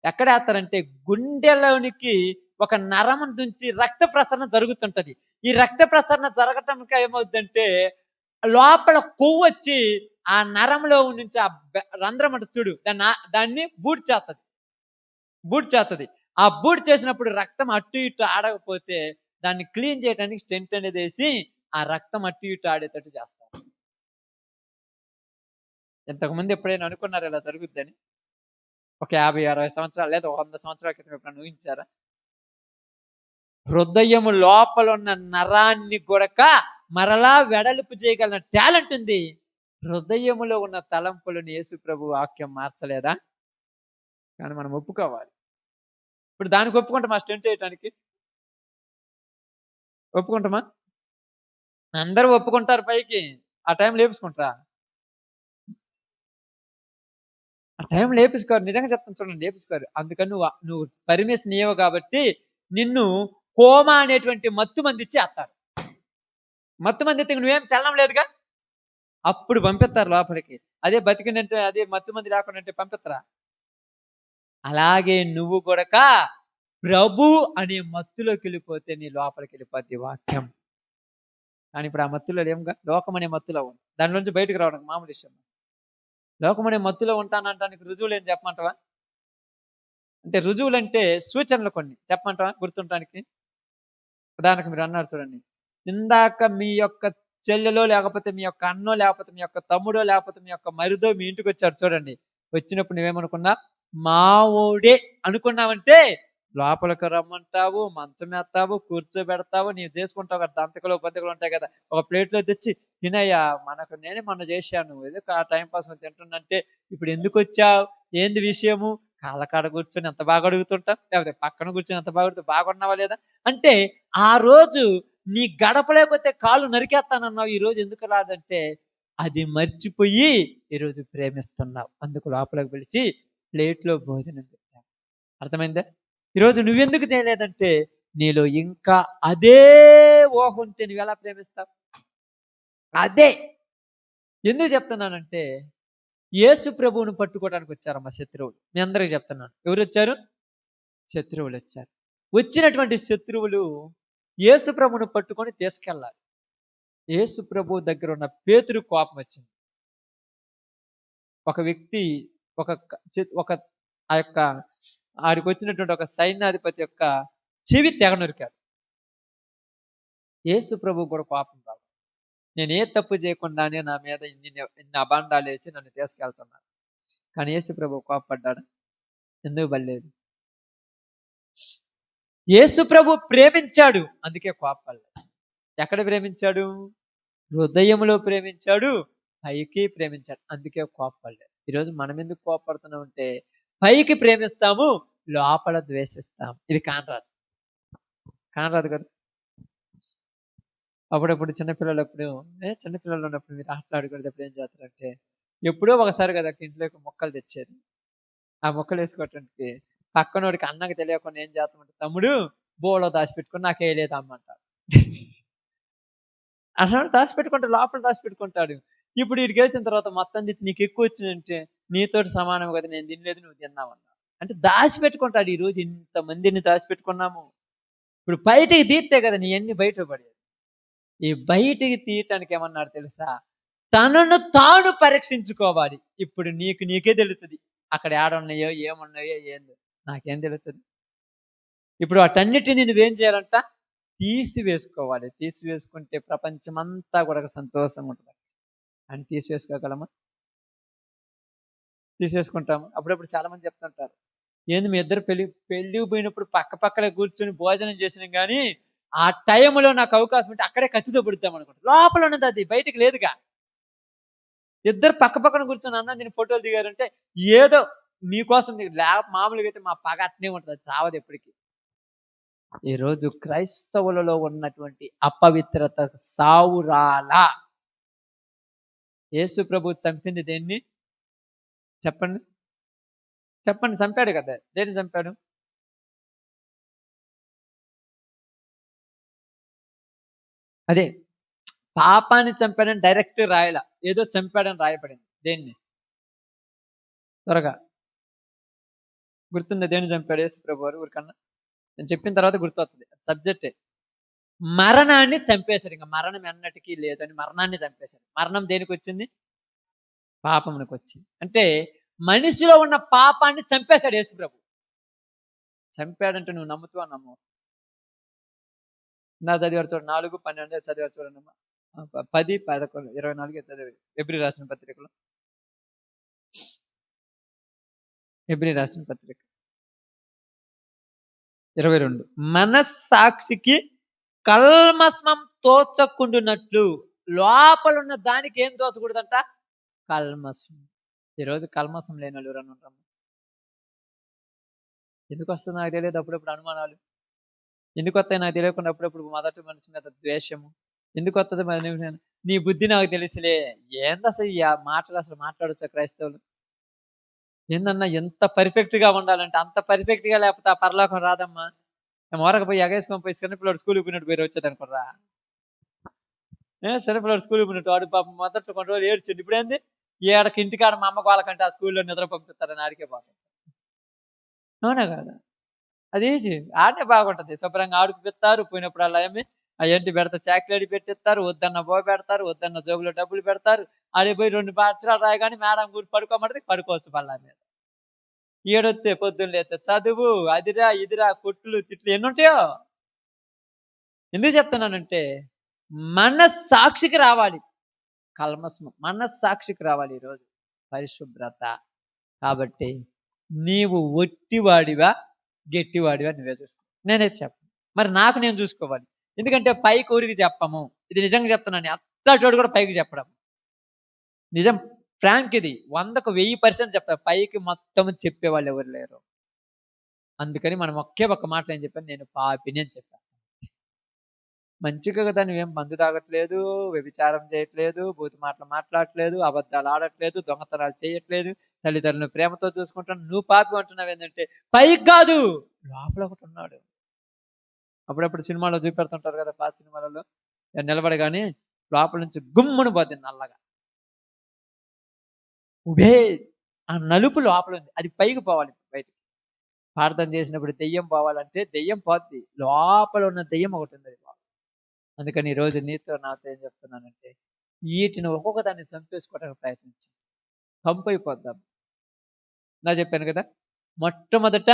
ఎక్కడ వేస్తారంటే గుండెలోనికి ఒక నరము నుంచి రక్త ప్రసరణ జరుగుతుంటది. ఈ రక్త ప్రసరణ జరగటం ఏమవుతుందంటే లోపల కొవ్వు వచ్చి ఆ నరంలో నుంచి ఆ రంధ్రం అంటే చూడు, దాన్ని బూట్ చేస్తుంది. ఆ బూట్ చేసినప్పుడు రక్తం అటు ఇటు ఆడకపోతే దాన్ని క్లీన్ చేయడానికి స్టెంట్ అనేది వేసి ఆ రక్తం అటు ఇటు ఆడేటట్టు చేస్తారు. ఇంతకుముందు ఎప్పుడైనా అనుకున్నారు ఇలా జరుగుద్దని? ఒక 50-60 సంవత్సరాలు లేదా 100 సంవత్సరాల క్రితం ఎప్పుడైనా ఊహించారా? హృదయము లోపల ఉన్న నరాన్ని కొడక మరలా వెడల్పు చేయగలిగిన టాలెంట్ ఉంది. హృదయములో ఉన్న తలంపులను యేసు ప్రభు వాక్యం మార్చలేదా? కానీ మనం ఒప్పుకోవాలి. ఇప్పుడు దానికి ఒప్పుకుంటామా? స్టెంట్ వేయటానికి ఒప్పుకుంటామా? అందరూ ఒప్పుకుంటారు పైకి, ఆ టైం లేపుసుకుంటారా? ఆ టైం లేపేసుకోరు. నిజంగా చెప్తాను చూడండి, లేపేసుకోరు. అందుకని నువ్వు పర్మిషన్ ఇయ్యవు కాబట్టి నిన్ను కోమా అనేటువంటి మత్తు మందిచ్చేస్తారు. మత్తు మందితే నువ్వేం చలనం లేదుగా, అప్పుడు పంపిస్తారు లోపలికి. అదే బతికినంటే, అదే మత్తు మంది లేకుండా అంటే పంపిత్తరా? అలాగే నువ్వు గూడక ప్రభు అనే మత్తులోకి వెళ్ళిపోతే నీ లోపలికి వెళ్ళిపోద్ది వాక్యం. కానీ ఇప్పుడు ఆ మత్తులో లేముగా, లోకం అనే మత్తులో ఉంది. దాని నుంచి బయటకు రావడం మామూలు విషయం. లోకం అనే మత్తులో ఉంటానంటానికి రుజువులు ఏం చెప్పమంటావా? అంటే రుజువులంటే సూచనలు కొన్ని చెప్పమంటావా గుర్తుంటానికి? ఉదాహరణకు మీరు అన్నారు చూడండి, ఇందాక మీ యొక్క చెల్లెలో, లేకపోతే మీ యొక్క అన్నో, లేకపోతే మీ యొక్క తమ్ముడో, లేకపోతే మీ యొక్క మరిదో మీ ఇంటికి వచ్చారు చూడండి. వచ్చినప్పుడు నువ్వేమనుకున్నా, మావోడే అనుకున్నావంటే లోపలికి రమ్మంటావు, మంచం ఎత్తావు, కూర్చోబెడతావు, నీవు తీసుకుంటావు కదా, దంతకలు బద్దకలు ఉంటాయి కదా, ఒక ప్లేట్లో తెచ్చి తినయ్యా, నేనే మొన్న చేశాను, ఏదో ఆ టైం పాస్ తింటున్నంటే, ఇప్పుడు ఎందుకు వచ్చావు, ఏంది విషయము, కాళ్ళకాడ కూర్చొని ఎంత బాగా అడుగుతుంటాం, లేకపోతే పక్కన కూర్చొని ఎంత బాగా అడుగుతావు, బాగున్నావా లేదా అంటే, ఆ రోజు నీ గడప లేకపోతే కాళ్ళు నరికేస్తానన్నావు, ఈ రోజు ఎందుకు రాదంటే అది మర్చిపోయి ఈరోజు ప్రేమిస్తున్నావు, అందుకు లోపలికి పిలిచి ప్లేట్లో భోజనం పెట్టావు. అర్థమైందా? ఈరోజు నువ్వెందుకు చేయలేదంటే నీలో ఇంకా అదే ఊహ ఉంటే నువ్వు ఎలా ప్రేమిస్తావు? అదే ఎందుకు చెప్తున్నానంటే, యేసు ప్రభువును పట్టుకోవడానికి వచ్చారమ్మా శత్రువులు. మీ అందరికి చెప్తున్నాను, ఎవరు వచ్చారు? శత్రువులు వచ్చారు. వచ్చినటువంటి శత్రువులు యేసు ప్రభువును పట్టుకొని తీసుకెళ్ళాలి. యేసు ప్రభు దగ్గర ఉన్న పేతురు కోపం వచ్చింది. ఒక వ్యక్తి ఒక ఒక ఆ యొక్క ఆడికి వచ్చినటువంటి ఒక సైన్యాధిపతి యొక్క చెవి తెగ నరికాడు. యేసు ప్రభు కూడా కోపం రాదు. నేను ఏ తప్పు చేయకుండానే నా మీద ఇన్ని అబాండాలు వేసి నన్ను తీసుకెళ్తున్నాను. కానీ యేసు ప్రభు కోపపడ్డాడు, ఎందుకు పడలేదు? యేసు ప్రభు ప్రేమించాడు, అందుకే కోపపడలేదు. ఎక్కడ ప్రేమించాడు? హృదయంలో ప్రేమించాడు, పైకి ప్రేమించాడు, అందుకే కోపపడలేదు. ఈరోజు మనం ఎందుకు కోపడుతున్నాం అంటే, పైకి ప్రేమిస్తాము, లోపల ద్వేషిస్తాం. ఇది కానరాదు, కానరాదు కదా. అప్పుడప్పుడు చిన్నపిల్లలప్పుడు చిన్నపిల్లలు ఉన్నప్పుడు మీరు ఆటలాడుకునేటప్పుడు ఏం చేస్తారంటే, ఎప్పుడో ఒకసారి కదా ఇంట్లోకి మొక్కలు తెచ్చేది. ఆ మొక్కలు వేసుకోవటానికి పక్కనోడికి అన్నకి తెలియకుండా ఏం చేస్తామంటే, తమ్ముడు బోలో దాచిపెట్టుకుని నాకు వేయలేదు అమ్మంటాడు. అన్నాడు దాచిపెట్టుకుంటాడు, లోపల దాచిపెట్టుకుంటాడు. ఇప్పుడు వీడికి వేసిన తర్వాత మొత్తం తెచ్చి నీకు ఎక్కువ వచ్చిందంటే, నీతోటి సమానం కదా, నేను తినలేదు నువ్వు తిన్నావన్నా అంటే దాచిపెట్టుకుంటాడు. ఈ రోజు ఇంతమందిని దాచిపెట్టుకున్నాము. ఇప్పుడు బయటికి తీస్తే కదా నీ అన్ని బయట పడేది. ఈ బయటికి తీయటానికి ఏమన్నాడు తెలుసా? తనను తాను పరీక్షించుకోవాలి. ఇప్పుడు నీకే తెలుస్తుంది అక్కడ ఏడున్నాయో, ఏమున్నాయో, ఏందో నాకేం తెలుస్తుంది. ఇప్పుడు వాటన్నిటిని నువ్వేం చేయాలంట? తీసివేసుకోవాలి. తీసివేసుకుంటే ప్రపంచమంతా కూడా సంతోషంగా ఉంటుంది. అని తీసివేసుకోగలమా? తీసేసుకుంటాము. అప్పుడప్పుడు చాలా మంది చెప్తుంటారు, ఏంది మీ ఇద్దరు పెళ్ళికి పోయినప్పుడు పక్క పక్కనే కూర్చొని భోజనం చేసినాం కానీ ఆ టైంలో నాకు అవకాశం ఉంటే అక్కడే కత్తితో పుడతాం అనుకుంటా. లోపల ఉన్నది అది, బయటకు లేదుగా. ఇద్దరు పక్క పక్కన కూర్చొని అన్నం తిని ఫోటోలు దిగారంటే ఏదో మీకోసం మామూలుగా అయితే మా పగ అట్నే ఉంటుంది, చావదు ఎప్పటికీ. ఈరోజు క్రైస్తవులలో ఉన్నటువంటి అపవిత్రత సావురాలా. యేసు ప్రభు చంపింది దేన్ని చెప్పండి? చెప్పండి, చంపాడు కదా, దేన్ని చంపాడు? అదే పాపాన్ని చంపాడని డైరెక్ట్ రాయలా, ఏదో చంపాడని రాయబడింది. దేన్ని? త్వరగా గుర్తుందా దేన్ని చంపాడు యేసు ప్రభు వారు? ఊరికన్నా నేను చెప్పిన తర్వాత గుర్తొస్తుంది, సబ్జెక్టే. మరణాన్ని చంపేశాడు. ఇంకా మరణం ఎన్నటికీ లేదని మరణాన్ని చంపేశాడు. మరణం దేనికి వచ్చింది? పాపమునికి వచ్చింది. అంటే మనిషిలో ఉన్న పాపాన్ని చంపేశాడు యేసు ప్రభు. చంపాడంటే నువ్వు నమ్ముతావా నమ్మవు? నా చదివారు చూడండి, 4:12 చదివారు చూడండి అమ్మా. 10, 11, 24 చదివి ఎబ్రి రాసిన పత్రికలో, ఎబ్రి రాసిన పత్రిక 22, మనస్సాక్షికి కల్మస్మం తోచకుండునట్లు. లోపలున్న దానికి ఏం తోచకూడదంట? కల్మసం. ఈరోజు కల్మసం లేని వాళ్ళు ఎవరన్నా ఉంటాము? ఎందుకు వస్తుంది నాకు తెలియదు అప్పుడప్పుడు అనుమానాలు. ఎందుకు వస్తాయి నాకు తెలియకుండా అప్పుడప్పుడు మొదటి మనిషి మీద ద్వేషము, ఎందుకు వస్తుంది మరి? నీ బుద్ధి నాకు తెలుసులే. ఏంది అసలు ఈ మాటలు అసలు మాట్లాడొచ్చా క్రైస్తవులు? ఏందన్నా ఎంత పర్ఫెక్ట్ గా ఉండాలంటే అంత పర్ఫెక్ట్ గా లేకపోతే ఆ పరలోకం రాదమ్మా. మోరక పోయి ఎగేసుకొని పోయి చిన్నపిల్లడు స్కూల్కి పోయినట్టు పోయి వచ్చేది అనుకోరా. చిన్నపిల్లడు స్కూల్కి పోయినట్టు వాడు పాపం మొదట్లో కొన్ని రోజులు ఏడ్చిండు. ఇప్పుడు ఏంది ఏడకి ఇంటికాడ మా అమ్మ వాళ్ళకంటే ఆ స్కూల్లో నిద్ర పంపిస్తారని ఆడికే పోతాం. అవునా కాదా? అది ఈజీ. ఆడనే బాగుంటది. శుభ్రంగా ఆడిపిస్తారు. పోయినప్పుడల్లా అయ్యేంటి పెడతా చాక్లెట్ పెట్టిస్తారు. వద్దన్న పెడతారు. వద్దన్న జోబులో డబ్బులు పెడతారు. ఆడికి పోయి 2 అక్షరాలు రాయగానే మేడం కూర్చు పడుకోమంటది, పడుకోవచ్చు బల్ల మీద. ఈడొత్తే పొద్దున్న లేస్తే చదువు, అదిరా ఇదిరా కొట్లు తిట్లు ఎన్నుంటాయో. ఎందుకు చెప్తున్నానంటే మనస్సాక్షికి రావాలి కల్మస్ము. మనస్సాక్షికి రావాలి ఈరోజు పరిశుభ్రత. కాబట్టి నీవు ఒట్టివాడివా గట్టివాడివా నువ్వే చూసుకో. నేనైతే చెప్పను. మరి నాకు నేను చూసుకోవాలి. ఎందుకంటే పైకి ఊరికి చెప్పము. ఇది నిజంగా చెప్తున్నాను. అత్తటోడు కూడా పైకి చెప్పడం నిజం. ఫ్రాంక్ ఇది. 100కు 1000% చెప్తా. పైకి మొత్తం చెప్పేవాళ్ళు ఎవరు లేరు. అందుకని మనం ఒకే ఒక్క మాట ఏం చెప్పాను, నేను పాపిని అని చెప్పేస్తాను. మంచిగా కదా, నువ్వేం మందు తాగట్లేదు, వ్యభిచారం చేయట్లేదు, బూతు మాటలు మాట్లాడట్లేదు, అబద్ధాలు ఆడట్లేదు, దొంగతనాలు చేయట్లేదు, తల్లిదండ్రులను ప్రేమతో చూసుకుంటాను. నువ్వు పాపి అంటున్నావు ఏంటంటే పైకి కాదు లోపల ఒకటి ఉన్నాడు. అప్పుడప్పుడు సినిమాలో చూపెడుతుంటారు కదా, పాత సినిమాలలో నిలబడగానే లోపల నుంచి గుమ్మను పోతుంది నల్లగా. ఉభే ఆ నలుపు లోపల ఉంది. అది పైకి పోవాలి. బయటికి ప్రార్థన చేసినప్పుడు దెయ్యం పోవాలంటే దెయ్యం పోద్ది. లోపల ఉన్న దెయ్యం ఒకటి ఉంది. అందుకని ఈరోజు నీతో నాతో ఏం చెప్తున్నానంటే వీటిని ఒక్కొక్క దాన్ని చంపేసుకోవడానికి ప్రయత్నించి కంపైపోద్దాం. నా చెప్పాను కదా, మొట్టమొదట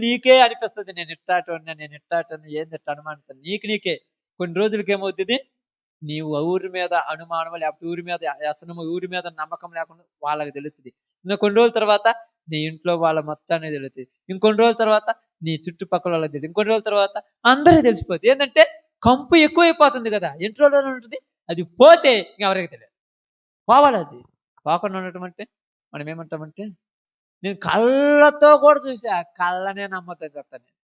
నీకే అనిపిస్తుంది నేను ఇట్టాటన్నా ఏంది అనుమానిస్తాను. నీకే కొన్ని రోజులకి ఏమవుతుంది, నీ ఊరి మీద అనుమానం లేకపోతే ఊరి మీద వ్యసనము, ఊరి మీద నమ్మకం లేకుండా వాళ్ళకి తెలుస్తుంది. ఇంకా కొన్ని రోజుల తర్వాత నీ ఇంట్లో వాళ్ళ మొత్తాన్ని తెలుస్తుంది. ఇంకొన్ని రోజుల తర్వాత నీ చుట్టుపక్కల వాళ్ళకి తెలుస్తుంది. ఇంకొన్ని రోజుల తర్వాత అందరూ తెలిసిపోతుంది. ఏంటంటే కంపు ఎక్కువైపోతుంది కదా, ఇంట్లో ఉంటుంది. అది పోతే ఇంకెవరికి తెలియదు. పోవాలి. అది పోకుండా ఉండటం అంటే మనం ఏమంటామంటే నేను కళ్ళతో కూడా చూసా, కళ్ళనే నమ్మొద్దని చెప్తాను. నేను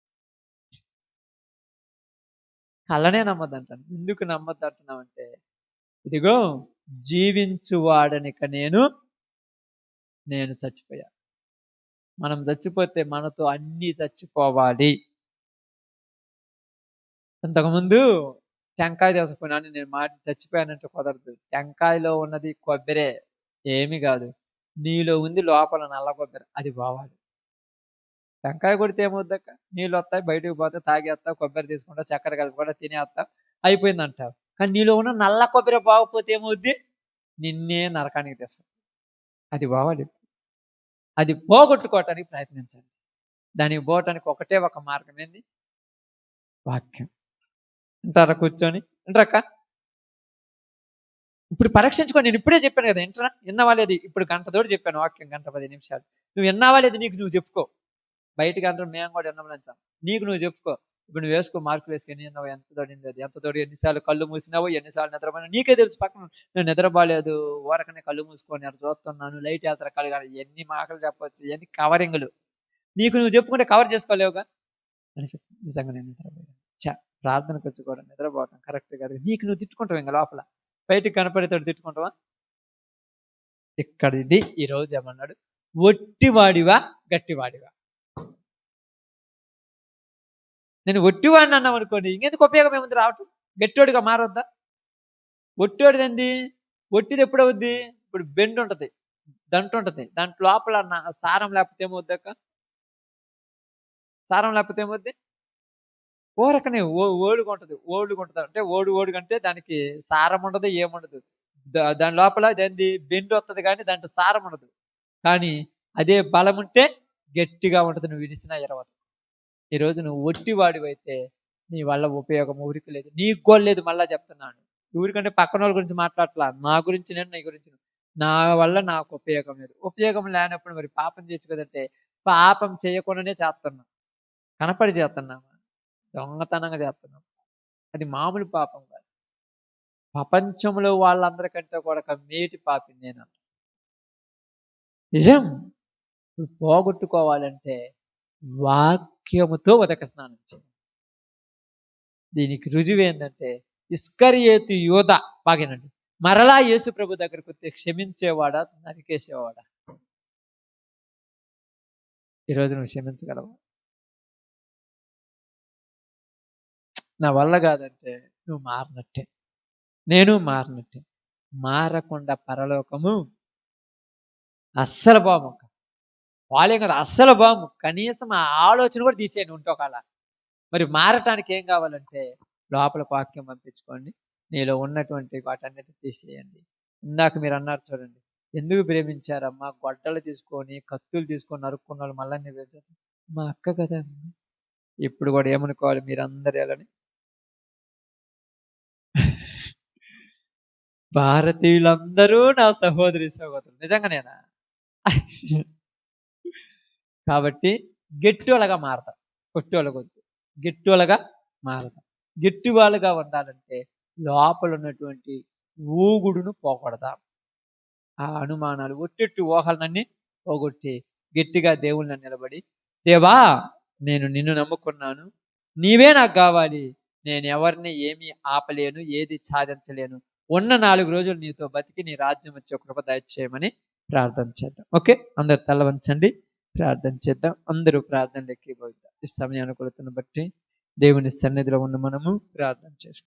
కళ్ళనే నమ్మొద్దు అంటాను. ఎందుకు నమ్మొద్దు అంటున్నామంటే ఇదిగో జీవించువాడనిక నేను చచ్చిపోయా. మనం చచ్చిపోతే మనతో అన్నీ చచ్చిపోవాలి. ఇంతకుముందు టెంకాయ తీసుకున్నాను, నేను చచ్చిపోయానంటే కుదరదు. టెంకాయలో ఉన్నది కొబ్బరే, ఏమి కాదు. నీలో ఉంది లోపల నల్ల కొబ్బరి, అది పోవాలి. టెంకాయ కొడితే ఏమవుద్దక్క, నీళ్ళు వస్తాయి, బయటకు పోతే తాగేస్తావు, కొబ్బరి తీసుకుంటావు, చక్కెర కలిపి కూడా తినేస్తావు, అయిపోయింది అంటావు. కానీ నీలో ఉన్న నల్ల కొబ్బరి బాగపోతే ఏమవుద్ది, నిన్నే నరకానికి తెస్తావు. అది పోవాలి. అది పోగొట్టుకోవటానికి ప్రయత్నించండి. దానికి పోవటానికి ఒకటే ఒక మార్గం ఏంది, వాక్యం. అంటారా కూర్చొని? అంటారక్క ఇప్పుడు పరీక్షించుకో. నేను ఇప్పుడే చెప్పాను కదా, విన్నావా లేదు? ఇప్పుడు గంట తోటి చెప్పాను వాక్యం, గంట 10 నిమిషాలు. నువ్వు విన్నావా లేదు? నీకు నువ్వు చెప్పుకో. బయటకు అందరం మేము కూడా విన్నాం. నీకు నువ్వు చెప్పుకో. ఇప్పుడు నువ్వు వేసుకో, మార్కులు వేసుకొని ఎన్ని విన్నావు, ఎంత తోడింది, ఎంత తోడి, ఎన్నిసార్లు కళ్ళు మూసినావు, ఎన్నిసార్లు నిద్రపోయినావు నీకే తెలుసు. పక్కన నేను నిద్రపోలేదు, ఊరకనే కళ్ళు మూసుకొని అక్కడ చూస్తున్నాను, లైట్ వేస్తారు కళ్ళు కానీ, ఎన్ని మాటలు చెప్పొచ్చు, ఎన్ని కవరింగ్లు. నీకు నువ్వు చెప్పుకుంటే కవర్ చేసుకోలేవుగా. నిజంగా నేను నిద్రపోయాను, ప్రార్థనకు వచ్చి కూడా నిద్రపోవటం కరెక్ట్ కాదు. నీకు నువ్వు తిట్టుకుంటావు, ఇంకా లోపల బయటికి కనపడేతాడు తిట్టుకుంటావా. ఇక్కడ ఇది ఈరోజు ఏమన్నాడు, ఒట్టివాడివా గట్టివాడివా. నేను ఒట్టివాడిని అన్నాం అనుకోండి, ఇంకెందుకు ఉపయోగం ఏముంది రావటం, గట్టివాడిగా మారొద్దా. ఒట్టివాడిది ఏంది, ఒట్టిది ఎప్పుడు అవుద్ది, ఇప్పుడు బెండ్ ఉంటుంది, దంటు ఉంటుంది, దాంట్లో లోపల సారం లేకపోతే ఏమవుద్దక్క, సారం లేకపోతే ఏమవుద్ది, ఓరకనే ఓడుగుంటది. ఓడుగుంటది అంటే ఓడుగంటే దానికి సారం ఉండదు, ఏముండదు. దాని లోపల దాన్ని బెండు వస్తుంది కానీ దాంట్లో సారం ఉండదు. కానీ అదే బలం ఉంటే గట్టిగా ఉంటుంది, నువ్వు విడిచినా ఎరవదు. ఈరోజు నువ్వు ఒట్టివాడివైతే నీ వల్ల ఉపయోగం ఊరికి లేదు, నీకు కూడా లేదు. మళ్ళా చెప్తున్నాను, ఊరికంటే పక్కన వాళ్ళ గురించి మాట్లాడట్లా, నా గురించి నేను, నీ గురించి నా వల్ల నాకు ఉపయోగం లేదు. ఉపయోగం లేనప్పుడు మరి పాపం చేయొచ్చు కదంటే, పాపం చేయకుండానే చేస్తున్నాం, కనపడి చేస్తున్నామా, దొంగతనంగా చేస్తున్నాం. అది మామూలు పాపం కాదు. ప్రపంచంలో వాళ్ళందరికంటే కూడా మేటి పాపి నేను. నిజం. పోగొట్టుకోవాలంటే వాక్యముతో ఉదక స్నానం చేయాలి. దీనికి రుజువు ఏంటంటే ఇస్కరియోతు యూదా, బాగేనండి, మరలా యేసు ప్రభు దగ్గరకు వస్తే క్షమించేవాడా, నరికేసేవాడా? ఈరోజు నువ్వు క్షమించగలవు? నా వల్ల కాదంటే నువ్వు మారినట్టే, నేను మారినట్టే. మారకుండా పరలోకము అస్సలు బాము, వాళ్ళే కదా అస్సలు బాము. కనీసం ఆ ఆలోచన కూడా తీసేయండి ఉంటే ఒకవేళ. మరి మారటానికి ఏం కావాలంటే లోపలికి వాక్యం పంపించుకోండి, నీలో ఉన్నటువంటి వాటన్నిటి తీసేయండి. ఇందాక మీరు అన్నారు చూడండి, ఎందుకు ప్రేమించారమ్మా? గొడ్డలు తీసుకొని కత్తులు తీసుకొని నరుక్కున్న వాళ్ళు మళ్ళీ నేను మా అక్క కదా. ఇప్పుడు కూడా ఏమనుకోవాలి మీరందరూ ఎలాని? భారతీయులందరూ నా సహోదరి సహోదరులు, నిజంగానేనా? కాబట్టి గట్టివాళ్ళగా మారతాం, కొట్టివాళ్ళకొద్దు, గట్టివాళ్ళగా మారతాం. గట్టివాళ్ళుగా ఉండాలంటే లోపల ఉన్నటువంటి ఊగుడును పోగొడదాం. ఆ అనుమానాలు, ఒట్టెట్టు ఊహలనన్నీ పోగొట్టి గట్టిగా దేవుళ్ళని నిలబడి, దేవా నేను నిన్ను నమ్ముకున్నాను, నీవే నాకు కావాలి, నేను ఎవరిని ఏమీ ఆపలేను, ఏది సాధించలేను, ఉన్న 4 రోజులు నీతో బతికి నీ రాజ్యం వచ్చే కృప దయచేయమని ప్రార్థన చేద్దాం. ఓకే, అందరు తల వంచండి, ప్రార్థన చేద్దాం. అందరూ ప్రార్థనలు ఎక్కిపోద్దాం. ఈ సమయానుకూలతను బట్టి దేవుని సన్నిధిలో ఉన్న మనము ప్రార్థన చేసుకుందాం.